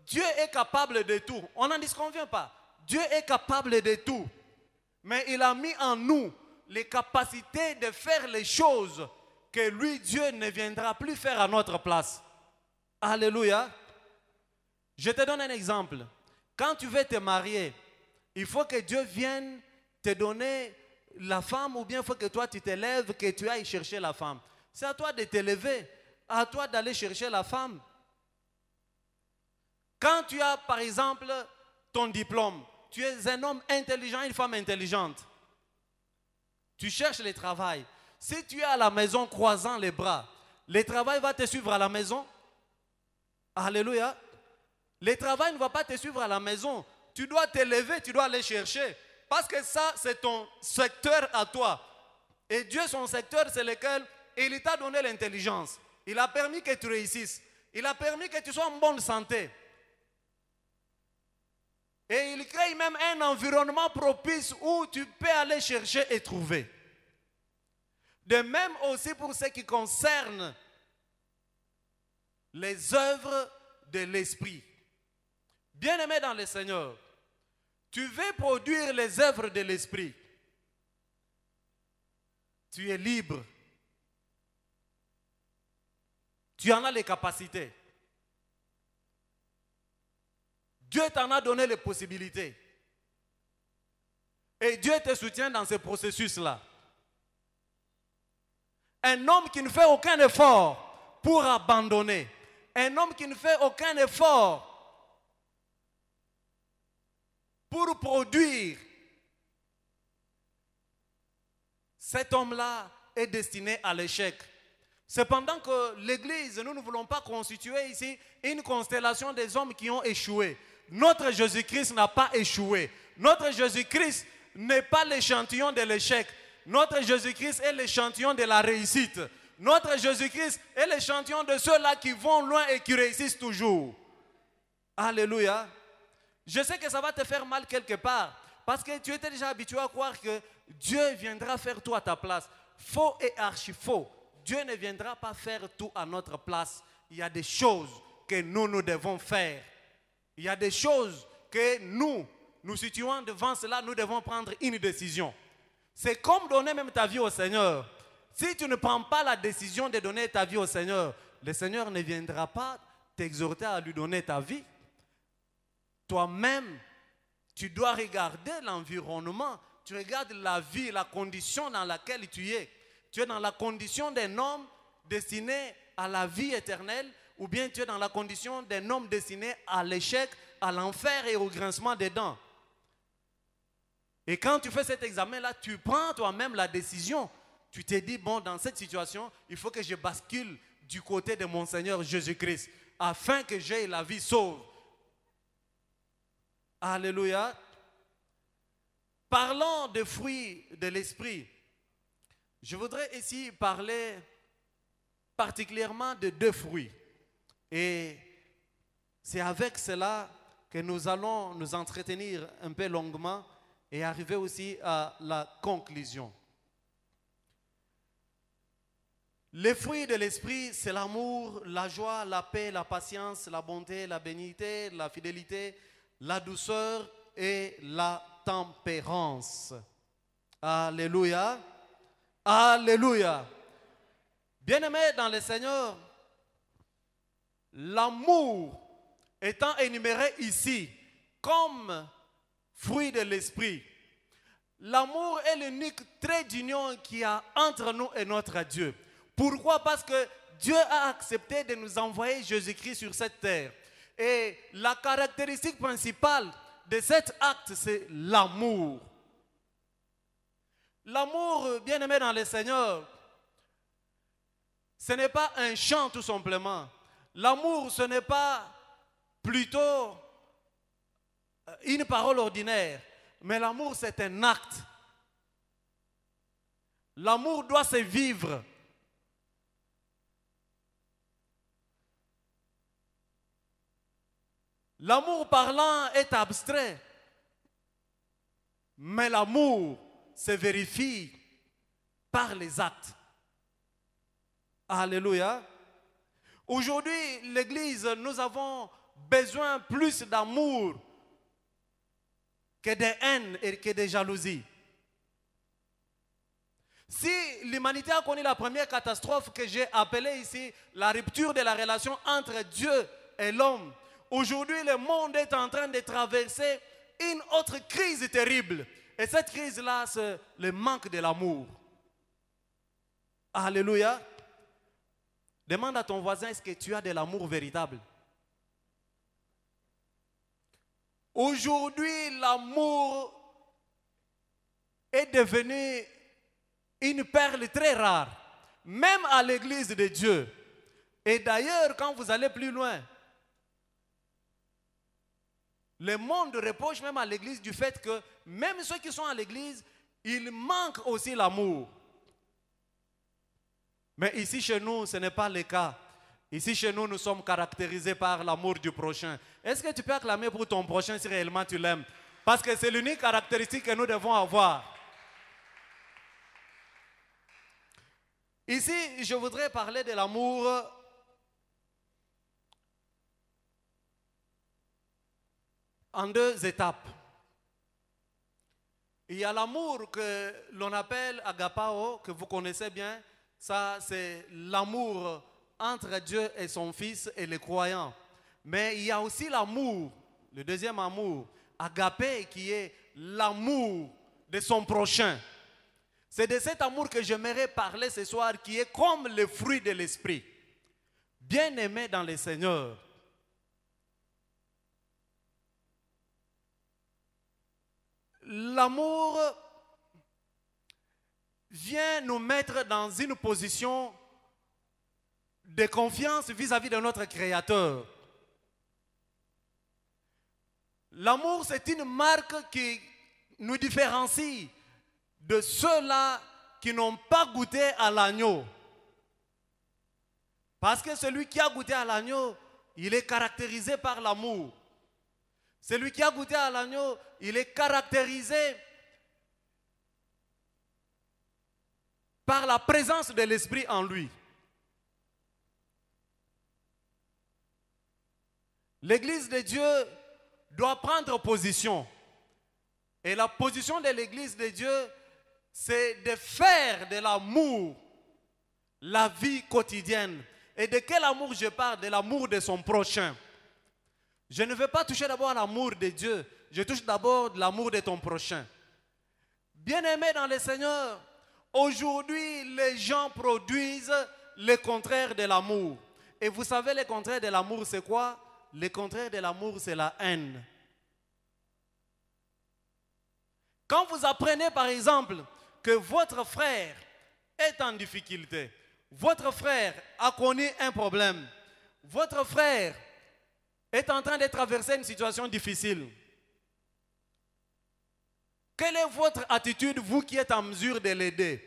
Dieu est capable de tout. On n'en disconvient pas. Dieu est capable de tout. Mais il a mis en nous les capacités de faire les choses que lui, Dieu, ne viendra plus faire à notre place. Alléluia. Je te donne un exemple. Quand tu veux te marier, il faut que Dieu vienne te donner la femme, ou bien il faut que toi tu te lèves, que tu ailles chercher la femme. C'est à toi de te lever, à toi d'aller chercher la femme. Quand tu as par exemple ton diplôme, tu es un homme intelligent, une femme intelligente. Tu cherches le travail. Si tu es à la maison croisant les bras, le travail va te suivre à la maison. Alléluia. Le travail ne va pas te suivre à la maison. Tu dois te lever, tu dois aller chercher. Parce que ça, c'est ton secteur à toi. Et Dieu, son secteur, c'est lequel il t'a donné l'intelligence. Il a permis que tu réussisses. Il a permis que tu sois en bonne santé. Et il crée même un environnement propice où tu peux aller chercher et trouver. De même aussi pour ce qui concerne les œuvres de l'esprit. Bien-aimé dans le Seigneur, tu veux produire les œuvres de l'esprit. Tu es libre. Tu en as les capacités. Dieu t'en a donné les possibilités. Et Dieu te soutient dans ce processus-là. Un homme qui ne fait aucun effort pour abandonner. Un homme qui ne fait aucun effort pour produire. Cet homme-là est destiné à l'échec. Cependant que l'Église, nous ne voulons pas constituer ici une constellation des hommes qui ont échoué. Notre Jésus-Christ n'a pas échoué. Notre Jésus-Christ n'est pas l'échantillon de l'échec. Notre Jésus-Christ est l'échantillon de la réussite. Notre Jésus-Christ est l'échantillon de ceux-là qui vont loin et qui réussissent toujours. Alléluia. Je sais que ça va te faire mal quelque part. Parce que tu étais déjà habitué à croire que Dieu viendra faire tout à ta place. Faux et archi faux. Dieu ne viendra pas faire tout à notre place. Il y a des choses que nous devons faire. Il y a des choses que nous situons devant cela, nous devons prendre une décision. C'est comme donner même ta vie au Seigneur. Si tu ne prends pas la décision de donner ta vie au Seigneur, le Seigneur ne viendra pas t'exhorter à lui donner ta vie. Toi-même, tu dois regarder l'environnement. Tu regardes la vie, la condition dans laquelle tu es. Tu es dans la condition d'un homme destiné à la vie éternelle, ou bien tu es dans la condition d'un homme destiné à l'échec, à l'enfer et au grincement des dents. Et quand tu fais cet examen-là, tu prends toi-même la décision. Tu te dis, bon, dans cette situation, il faut que je bascule du côté de mon Seigneur Jésus-Christ, afin que j'aie la vie sauve. Alléluia. Parlons des fruits de l'esprit. Je voudrais ici parler particulièrement de 2 fruits. Et c'est avec cela que nous allons nous entretenir un peu longuement et arriver aussi à la conclusion. Les fruits de l'esprit, c'est l'amour, la joie, la paix, la patience, la bonté, la bénignité, la fidélité, la douceur et la tempérance. Alléluia. Alléluia. Bien-aimés dans le Seigneur, l'amour étant énuméré ici comme fruit de l'esprit, l'amour est l'unique trait d'union qu'il y a entre nous et notre Dieu. Pourquoi? Parce que Dieu a accepté de nous envoyer Jésus-Christ sur cette terre. Et la caractéristique principale de cet acte, c'est l'amour. L'amour, bien-aimé dans le Seigneur, ce n'est pas un chant tout simplement. L'amour, ce n'est pas plutôt une parole ordinaire, mais l'amour, c'est un acte. L'amour doit se vivre. L'amour parlant est abstrait, mais l'amour se vérifie par les actes. Alléluia. Aujourd'hui, l'Église, nous avons besoin plus d'amour que de haine et que de jalousie. Si l'humanité a connu la première catastrophe que j'ai appelée ici, la rupture de la relation entre Dieu et l'homme, aujourd'hui, le monde est en train de traverser une autre crise terrible. Et cette crise-là, c'est le manque de l'amour. Alléluia. Demande à ton voisin, est-ce que tu as de l'amour véritable? Aujourd'hui, l'amour est devenu une perle très rare, même à l'église de Dieu. Et d'ailleurs, quand vous allez plus loin, le monde reproche même à l'église du fait que même ceux qui sont à l'église, ils manquent aussi l'amour. Mais ici chez nous, ce n'est pas le cas. Ici chez nous, nous sommes caractérisés par l'amour du prochain. Est-ce que tu peux acclamer pour ton prochain si réellement tu l'aimes? Parce que c'est l'unique caractéristique que nous devons avoir. Ici, je voudrais parler de l'amour en 2 étapes. Il y a l'amour que l'on appelle agapao, que vous connaissez bien. Ça, c'est l'amour entre Dieu et son Fils et les croyants. Mais il y a aussi l'amour, le deuxième amour, agapé, qui est l'amour de son prochain. C'est de cet amour que j'aimerais parler ce soir, qui est comme le fruit de l'esprit. Bien-aimé dans le Seigneur, l'amour vient nous mettre dans une position de confiance vis-à-vis de notre Créateur. L'amour, c'est une marque qui nous différencie de ceux-là qui n'ont pas goûté à l'agneau. Parce que celui qui a goûté à l'agneau, il est caractérisé par l'amour. Celui qui a goûté à l'agneau, il est caractérisé par la présence de l'Esprit en lui. L'Église de Dieu doit prendre position. Et la position de l'Église de Dieu, c'est de faire de l'amour la vie quotidienne. Et de quel amour je parle? De l'amour de son prochain. Je ne veux pas toucher d'abord à l'amour de Dieu. Je touche d'abord l'amour de ton prochain. Bien-aimés dans le Seigneur, aujourd'hui, les gens produisent le contraire de l'amour. Et vous savez, le contraire de l'amour, c'est quoi? Le contraire de l'amour, c'est la haine. Quand vous apprenez, par exemple, que votre frère est en difficulté, votre frère a connu un problème, votre frère est en train de traverser une situation difficile, quelle est votre attitude, vous qui êtes en mesure de l'aider?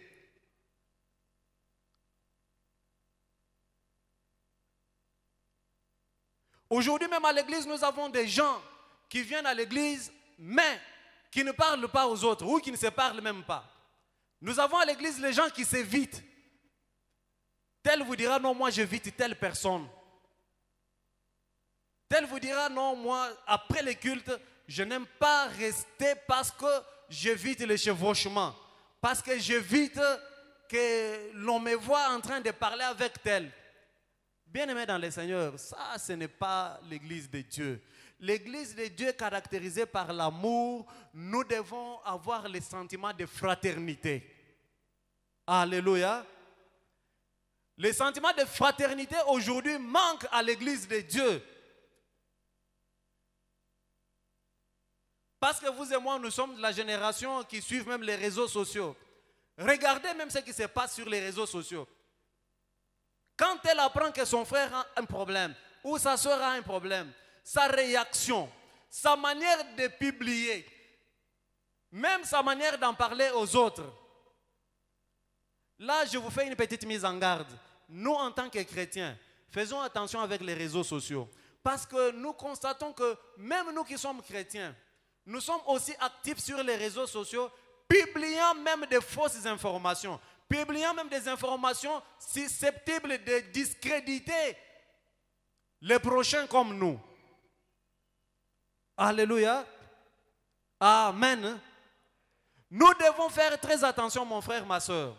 Aujourd'hui même à l'église, nous avons des gens qui viennent à l'église, mais qui ne parlent pas aux autres ou qui ne se parlent même pas. Nous avons à l'église les gens qui s'évitent. Tel vous dira, non, moi j'évite telle personne. Tel vous dira, non, moi, après le culte, je n'aime pas rester parce que j'évite les chevauchements. Parce que j'évite que l'on me voit en train de parler avec tel. Bien-aimés dans le Seigneur, ça, ce n'est pas l'église de Dieu. L'église de Dieu est caractérisée par l'amour. Nous devons avoir le sentiment de fraternité. Alléluia. Le sentiment de fraternité aujourd'hui manque à l'église de Dieu. Parce que vous et moi, nous sommes de la génération qui suivent même les réseaux sociaux. Regardez même ce qui se passe sur les réseaux sociaux. Quand elle apprend que son frère a un problème, ou sa soeur a un problème, sa réaction, sa manière de publier, même sa manière d'en parler aux autres. Là, je vous fais une petite mise en garde. Nous, en tant que chrétiens, faisons attention avec les réseaux sociaux. Parce que nous constatons que même nous qui sommes chrétiens, nous sommes aussi actifs sur les réseaux sociaux, publiant même des fausses informations, publiant même des informations susceptibles de discréditer les prochains comme nous. Alléluia. Amen. Nous devons faire très attention, mon frère, ma soeur.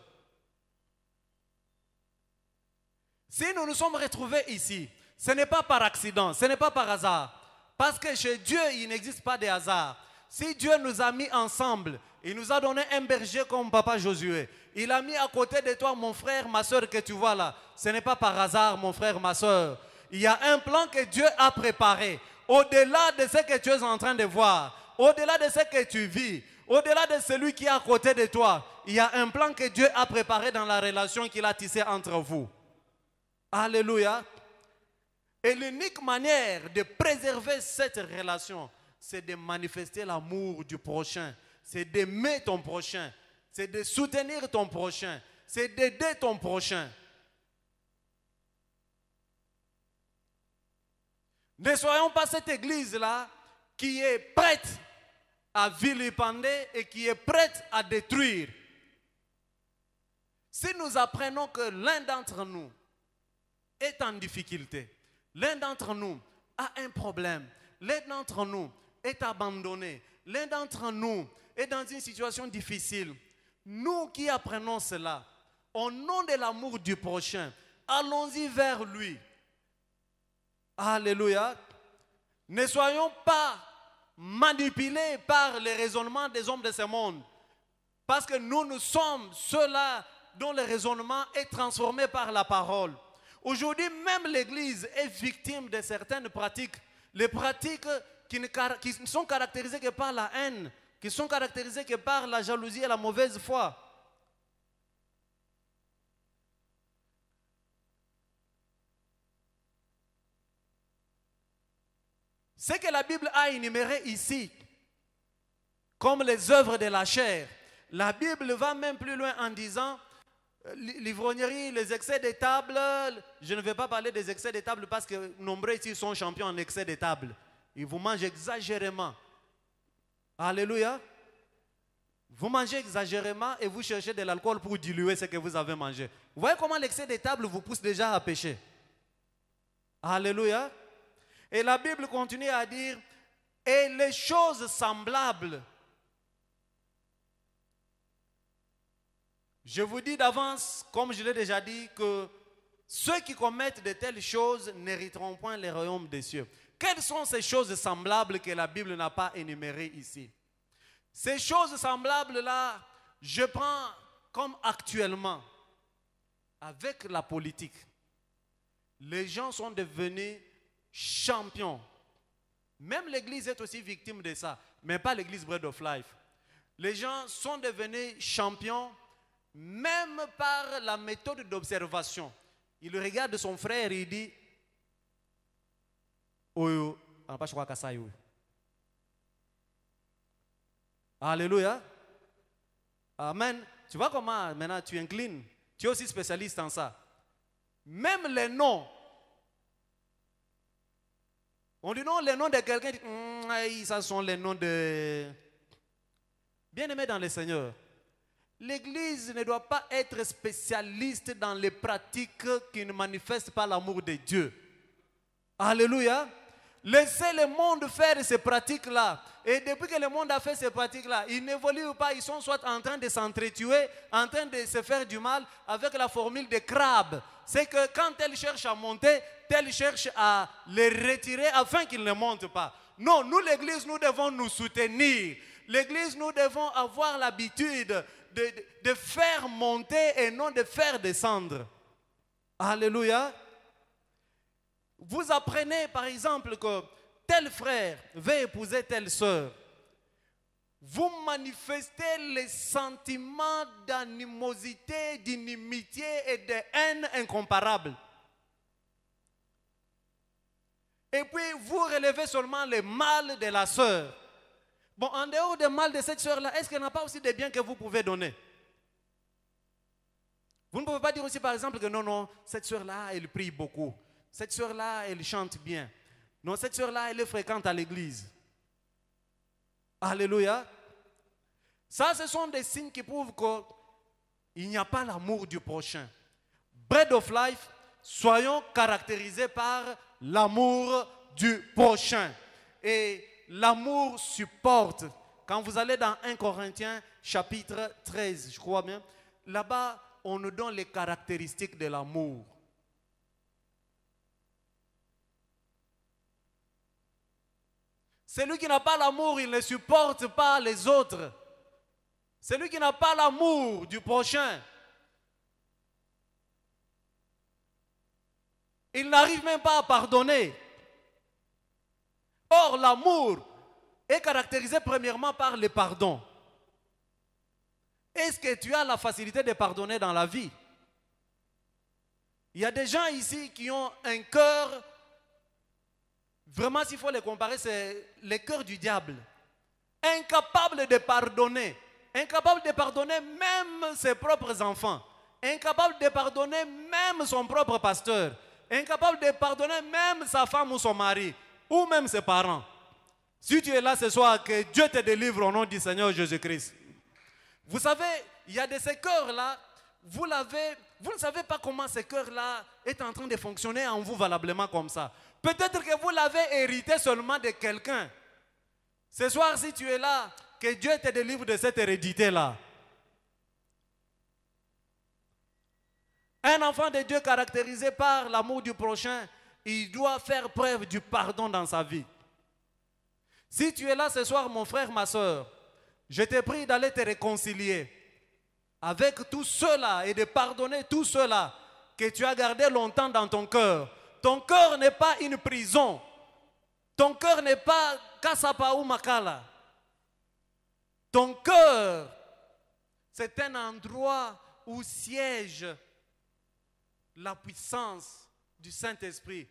Si nous nous sommes retrouvés ici, ce n'est pas par accident, ce n'est pas par hasard. Parce que chez Dieu, il n'existe pas de hasard. Si Dieu nous a mis ensemble, il nous a donné un berger comme Papa Josué. Il a mis à côté de toi, mon frère, ma soeur, que tu vois là. Ce n'est pas par hasard, mon frère, ma soeur. Il y a un plan que Dieu a préparé. Au-delà de ce que tu es en train de voir, au-delà de ce que tu vis, au-delà de celui qui est à côté de toi, il y a un plan que Dieu a préparé dans la relation qu'il a tissée entre vous. Alléluia. Et l'unique manière de préserver cette relation, c'est de manifester l'amour du prochain. C'est d'aimer ton prochain. C'est de soutenir ton prochain. C'est d'aider ton prochain. Ne soyons pas cette église-là qui est prête à vilipender et qui est prête à détruire. Si nous apprenons que l'un d'entre nous est en difficulté, l'un d'entre nous a un problème, l'un d'entre nous est abandonné, l'un d'entre nous est dans une situation difficile, nous qui apprenons cela, au nom de l'amour du prochain, allons-y vers lui. Alléluia. Ne soyons pas manipulés par les raisonnements des hommes de ce monde. Parce que nous sommes ceux-là dont le raisonnement est transformé par la parole. Aujourd'hui, même l'Église est victime de certaines pratiques. Les pratiques qui ne sont caractérisées que par la haine, qui sont caractérisées que par la jalousie et la mauvaise foi. Ce que la Bible a énuméré ici, comme les œuvres de la chair, la Bible va même plus loin en disant l'ivrognerie, les excès de table. Je ne vais pas parler des excès de table parce que nombreux ici sont champions en excès de table. Ils vous mangent exagérément. Alléluia. Vous mangez exagérément et vous cherchez de l'alcool pour diluer ce que vous avez mangé. Vous voyez comment l'excès des tables vous pousse déjà à pécher. Alléluia. Et la Bible continue à dire, et les choses semblables. Je vous dis d'avance, comme je l'ai déjà dit, que ceux qui commettent de telles choses n'hériteront point les royaumes des cieux. Quelles sont ces choses semblables que la Bible n'a pas énumérées ici? Ces choses semblables-là, je prends comme actuellement, avec la politique. Les gens sont devenus champions. Même l'Église est aussi victime de ça, mais pas l'Église Bread of Life. Les gens sont devenus champions, même par la méthode d'observation. Il regarde son frère et il dit, Oyo, on n'a pas choisi ça. Alléluia. Amen. Tu vois comment maintenant tu inclines. Tu es aussi spécialiste en ça. Même les noms. On dit non, les noms de quelqu'un, ça sont les noms de... Bien-aimés dans le Seigneur. L'Église ne doit pas être spécialiste dans les pratiques qui ne manifestent pas l'amour de Dieu. Alléluia. Laissez le monde faire ces pratiques-là. Et depuis que le monde a fait ces pratiques-là, ils n'évoluent pas. Ils sont soit en train de s'entretuer, en train de se faire du mal avec la formule de crabe. C'est que quand tel cherche à monter, tel cherche à les retirer afin qu'ils ne montent pas. Non, nous l'Église, nous devons nous soutenir. L'Église, nous devons avoir l'habitude de faire monter et non de faire descendre. Alléluia. Vous apprenez par exemple que tel frère veut épouser telle sœur. Vous manifestez les sentiments d'animosité, d'inimitié et de haine incomparables. Et puis vous relevez seulement le mal de la sœur. Bon, en dehors du mal de cette sœur-là, est-ce qu'elle n'a pas aussi des biens que vous pouvez donner? Vous ne pouvez pas dire aussi par exemple que non, non, cette sœur-là, elle prie beaucoup. Cette sœur-là, elle chante bien. Non, cette sœur-là, elle est fréquente à l'église. Alléluia. Ça, ce sont des signes qui prouvent qu'il n'y a pas l'amour du prochain. Bread of Life, soyons caractérisés par l'amour du prochain. Et l'amour supporte. Quand vous allez dans 1 Corinthiens chapitre 13, je crois bien, là-bas, on nous donne les caractéristiques de l'amour. Celui qui n'a pas l'amour, il ne supporte pas les autres. Celui qui n'a pas l'amour du prochain, il n'arrive même pas à pardonner. Or, l'amour est caractérisé premièrement par le pardon. Est-ce que tu as la facilité de pardonner dans la vie? Il y a des gens ici qui ont un cœur... Vraiment, s'il faut les comparer, c'est le cœur du diable. Incapable de pardonner. Incapable de pardonner même ses propres enfants. Incapable de pardonner même son propre pasteur. Incapable de pardonner même sa femme ou son mari. Ou même ses parents. Si tu es là ce soir, que Dieu te délivre au nom du Seigneur Jésus-Christ. Vous savez, il y a de ces cœurs-là, vous ne savez pas comment ce cœur-là est en train de fonctionner en vous valablement comme ça. Peut-être que vous l'avez hérité seulement de quelqu'un. Ce soir, si tu es là, que Dieu te délivre de cette hérédité-là. Un enfant de Dieu caractérisé par l'amour du prochain, il doit faire preuve du pardon dans sa vie. Si tu es là ce soir, mon frère, ma soeur, je te prie d'aller te réconcilier avec tous ceux-là et de pardonner tous ceux-là que tu as gardés longtemps dans ton cœur. Ton cœur n'est pas une prison. Ton cœur n'est pas Kasapa ou Makala. Ton cœur, c'est un endroit où siège la puissance du Saint-Esprit.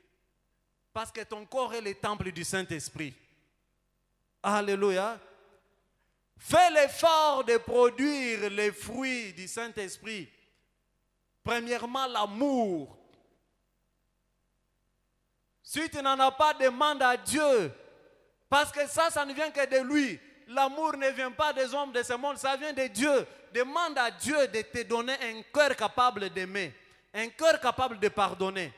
Parce que ton corps est le temple du Saint-Esprit. Alléluia. Fais l'effort de produire les fruits du Saint-Esprit. Premièrement, l'amour. Si tu n'en as pas, demande à Dieu Parce que ça ne vient que de lui. L'amour ne vient pas des hommes de ce monde, ça vient de Dieu. Demande à Dieu de te donner un cœur capable d'aimer, un cœur capable de pardonner.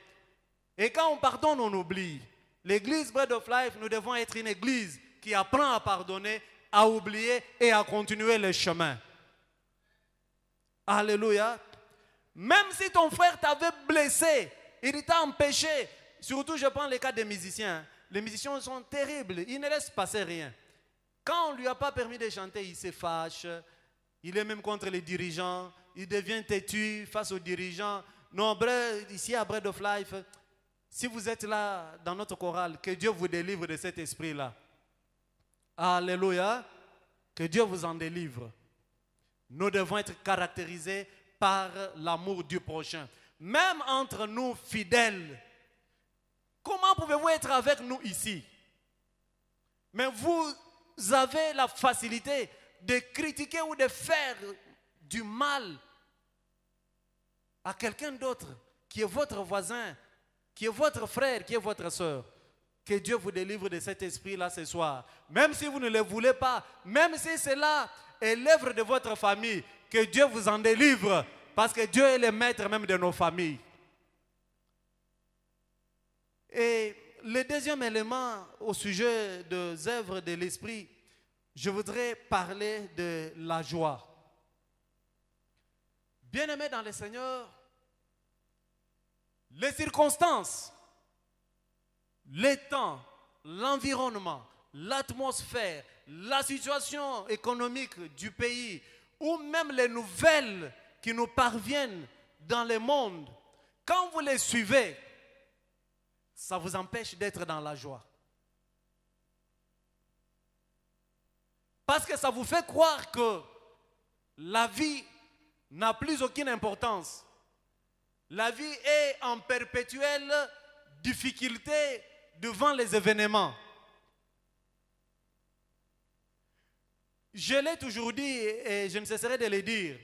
Et quand on pardonne, on oublie. L'église Bread of Life, nous devons être une église qui apprend à pardonner, à oublier et à continuer le chemin. Alléluia. Même si ton frère t'avait blessé, il t'a empêché. Surtout, je prends le cas des musiciens. Les musiciens sont terribles, ils ne laissent passer rien. Quand on ne lui a pas permis de chanter, il se fâche. Il est même contre les dirigeants. Il devient têtu face aux dirigeants. Non, ici à Bread of Life, si vous êtes là dans notre chorale, que Dieu vous délivre de cet esprit-là. Alléluia. Que Dieu vous en délivre. Nous devons être caractérisés par l'amour du prochain. Même entre nous fidèles. Comment pouvez-vous être avec nous ici? Mais vous avez la facilité de critiquer ou de faire du mal à quelqu'un d'autre qui est votre voisin, qui est votre frère, qui est votre soeur. Que Dieu vous délivre de cet esprit-là ce soir. Même si vous ne le voulez pas, même si cela est l'œuvre de votre famille, que Dieu vous en délivre, parce que Dieu est le maître même de nos familles. Et le deuxième élément au sujet des œuvres de l'esprit, je voudrais parler de la joie. Bien-aimés dans le Seigneur, les circonstances, les temps, l'environnement, l'atmosphère, la situation économique du pays, ou même les nouvelles qui nous parviennent dans le monde, quand vous les suivez, ça vous empêche d'être dans la joie. Parce que ça vous fait croire que la vie n'a plus aucune importance. La vie est en perpétuelle difficulté devant les événements. Je l'ai toujours dit et je ne cesserai de le dire.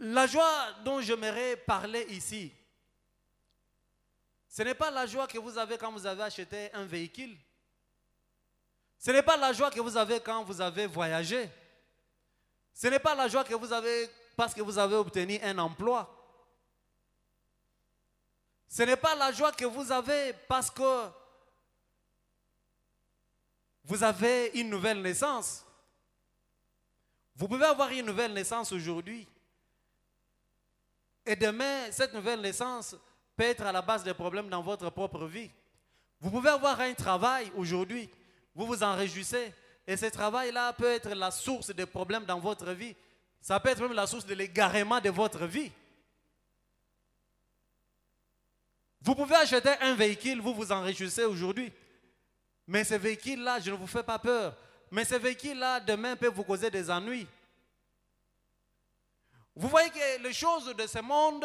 La joie dont j'aimerais parler ici, ce n'est pas la joie que vous avez quand vous avez acheté un véhicule. Ce n'est pas la joie que vous avez quand vous avez voyagé. Ce n'est pas la joie que vous avez parce que vous avez obtenu un emploi. Ce n'est pas la joie que vous avez parce que vous avez une nouvelle naissance. Vous pouvez avoir une nouvelle naissance aujourd'hui. Et demain, cette nouvelle naissance peut être à la base des problèmes dans votre propre vie. Vous pouvez avoir un travail aujourd'hui. Vous vous en réjouissez. Et ce travail-là peut être la source des problèmes dans votre vie. Ça peut être même la source de l'égarement de votre vie. Vous pouvez acheter un véhicule, vous vous en réjouissez aujourd'hui. Mais ce véhicule-là, je ne vous fais pas peur. Mais ce véhicule-là, demain, peut vous causer des ennuis. Vous voyez que les choses de ce monde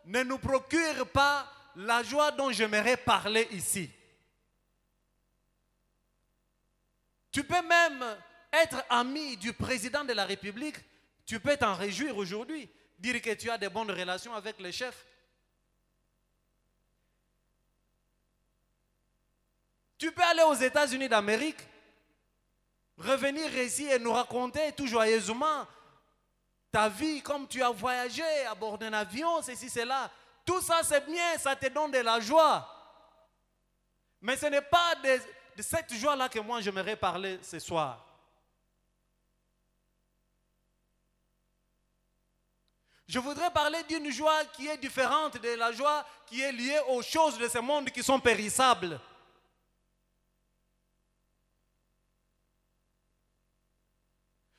ne nous procurent pas la joie dont j'aimerais parler ici. Tu peux même être ami du président de la République. Tu peux t'en réjouir aujourd'hui. Dire que tu as de bonnes relations avec les chefs. Tu peux aller aux États-Unis d'Amérique, revenir ici et nous raconter tout joyeusement ta vie, comme tu as voyagé à bord d'un avion, ceci, cela. Tout ça, c'est bien, ça te donne de la joie. Mais ce n'est pas de cette joie-là que moi, j'aimerais parler ce soir. Je voudrais parler d'une joie qui est différente de la joie qui est liée aux choses de ce monde qui sont périssables.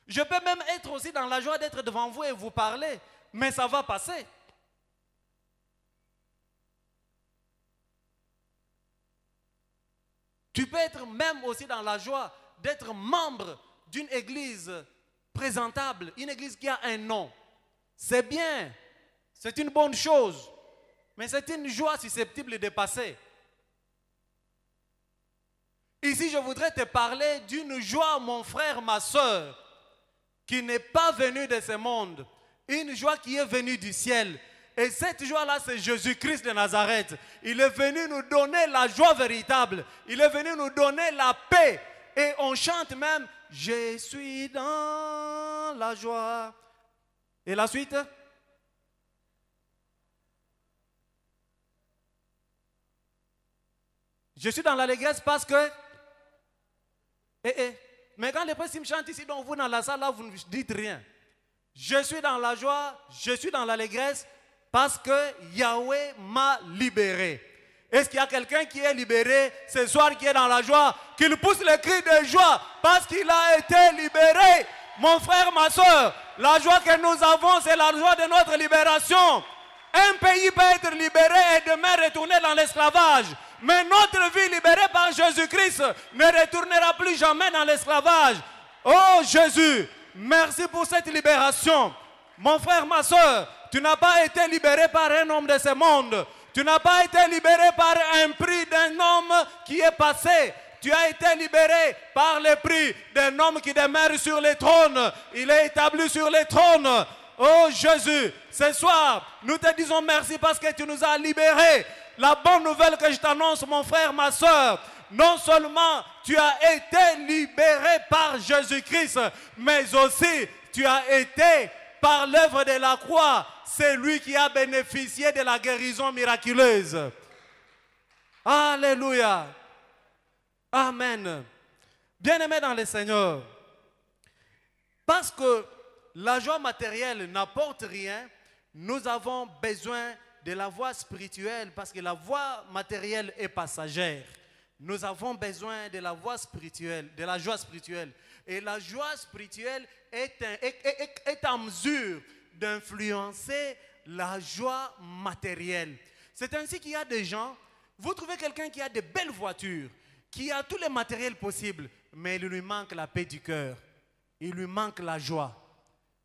Je peux même être aussi dans la joie d'être devant vous et vous parler, mais ça va passer. Tu peux être même aussi dans la joie d'être membre d'une église présentable, une église qui a un nom. C'est bien, c'est une bonne chose, mais c'est une joie susceptible de passer. Ici, je voudrais te parler d'une joie, mon frère, ma soeur, qui n'est pas venue de ce monde, une joie qui est venue du ciel, Et cette joie-là, c'est Jésus-Christ de Nazareth. Il est venu nous donner la joie véritable. Il est venu nous donner la paix. Et on chante même, je suis dans la joie. Et la suite? Je suis dans l'allégresse parce que... Mais quand les princes me chantent ici, donc vous dans la salle, là, vous ne dites rien. Je suis dans la joie, je suis dans l'allégresse parce que Yahweh m'a libéré. Est-ce qu'il y a quelqu'un qui est libéré ce soir, qui est dans la joie, qu'il pousse le cri de joie parce qu'il a été libéré? Mon frère, ma soeur, la joie que nous avons, c'est la joie de notre libération. Un pays peut être libéré et demain retourner dans l'esclavage. Mais notre vie libérée par Jésus-Christ ne retournera plus jamais dans l'esclavage. Oh Jésus, merci pour cette libération. Mon frère, ma soeur, tu n'as pas été libéré par un homme de ce monde. Tu n'as pas été libéré par un prix d'un homme qui est passé. Tu as été libéré par le prix d'un homme qui demeure sur le trône. Il est établi sur le trône. Oh Jésus, ce soir, nous te disons merci parce que tu nous as libérés. La bonne nouvelle que je t'annonce, mon frère, ma soeur, non seulement tu as été libéré par Jésus-Christ, mais aussi tu as été, par l'œuvre de la croix, c'est lui qui a bénéficié de la guérison miraculeuse. Alléluia. Amen. Bien-aimés dans le Seigneur, parce que la joie matérielle n'apporte rien, nous avons besoin de la voie spirituelle, parce que la voie matérielle est passagère. Nous avons besoin de la voie spirituelle, de la joie spirituelle. Et la joie spirituelle est en mesure d'influencer la joie matérielle. C'est ainsi qu'il y a des gens, vous trouvez quelqu'un qui a de belles voitures, qui a tous les matériels possibles, mais il lui manque la paix du cœur. Il lui manque la joie.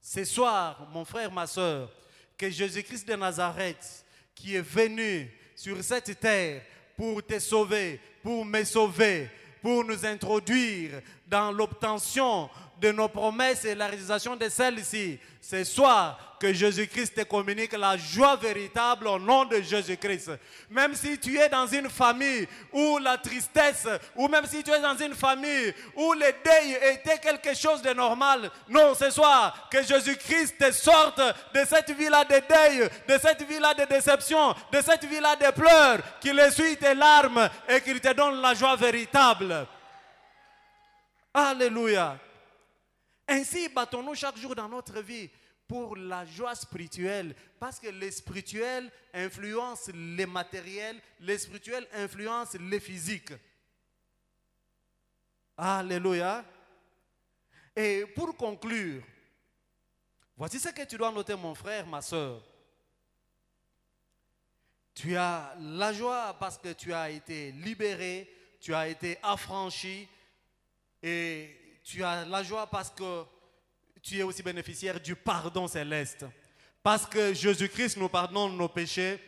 Ce soir, mon frère, ma soeur, que Jésus-Christ de Nazareth, qui est venu sur cette terre pour te sauver, pour me sauver, pour nous introduire dans l'obtention de nos promesses et la réalisation de celles-ci. Ce soir, que Jésus-Christ te communique la joie véritable au nom de Jésus-Christ. Même si tu es dans une famille où la tristesse, ou même si tu es dans une famille où le deuil était quelque chose de normal, non, ce soir, que Jésus-Christ te sorte de cette vie-là de deuil, de cette vie-là de déception, de cette vie-là de pleurs, qu'il essuie tes larmes et qu'il te donne la joie véritable. Alléluia. Ainsi, battons-nous chaque jour dans notre vie pour la joie spirituelle, parce que le spirituel influence le matériel, le spirituel influence le physique. Alléluia. Et pour conclure, voici ce que tu dois noter, mon frère, ma soeur. Tu as la joie parce que tu as été libéré, tu as été affranchi, et tu as la joie parce que tu es aussi bénéficiaire du pardon céleste. Parce que Jésus-Christ nous pardonne nos péchés,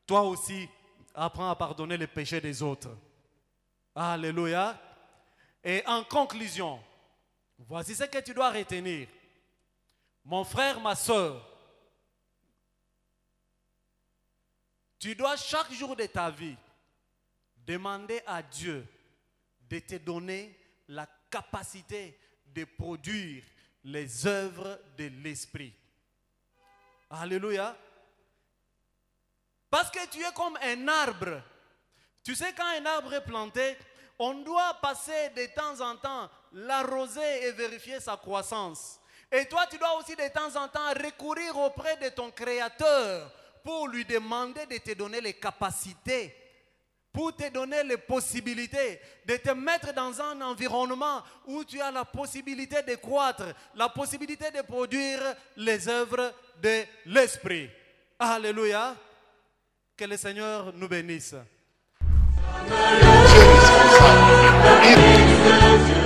toi aussi, apprends à pardonner les péchés des autres. Alléluia. Et en conclusion, voici ce que tu dois retenir. Mon frère, ma soeur, tu dois chaque jour de ta vie demander à Dieu de te donner la capacité de produire les œuvres de l'Esprit. Alléluia. Parce que tu es comme un arbre. Tu sais, quand un arbre est planté, on doit passer de temps en temps l'arroser et vérifier sa croissance. Et toi, tu dois aussi de temps en temps recourir auprès de ton Créateur pour lui demander de te donner les capacités, pour te donner les possibilités, de te mettre dans un environnement où tu as la possibilité de croître, la possibilité de produire les œuvres de l'Esprit. Alléluia. Que le Seigneur nous bénisse.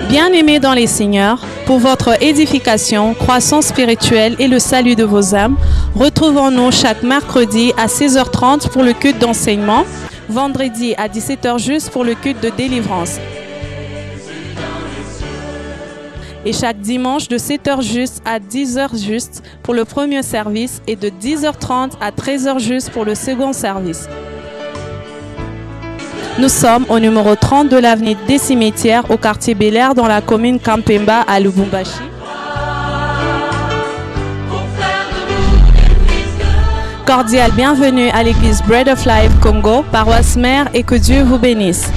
Bien-aimés dans les Seigneurs, pour votre édification, croissance spirituelle et le salut de vos âmes, retrouvons-nous chaque mercredi à 16h30 pour le culte d'enseignement, vendredi à 17h juste pour le culte de délivrance. Et chaque dimanche de 7h juste à 10h juste pour le premier service et de 10h30 à 13h juste pour le second service. Nous sommes au numéro 30 de l'avenue des Cimetières au quartier Bel-Air dans la commune Kampemba à Lubumbashi. Cordial bienvenue à l'église Bread of Life Congo, paroisse mère, et que Dieu vous bénisse.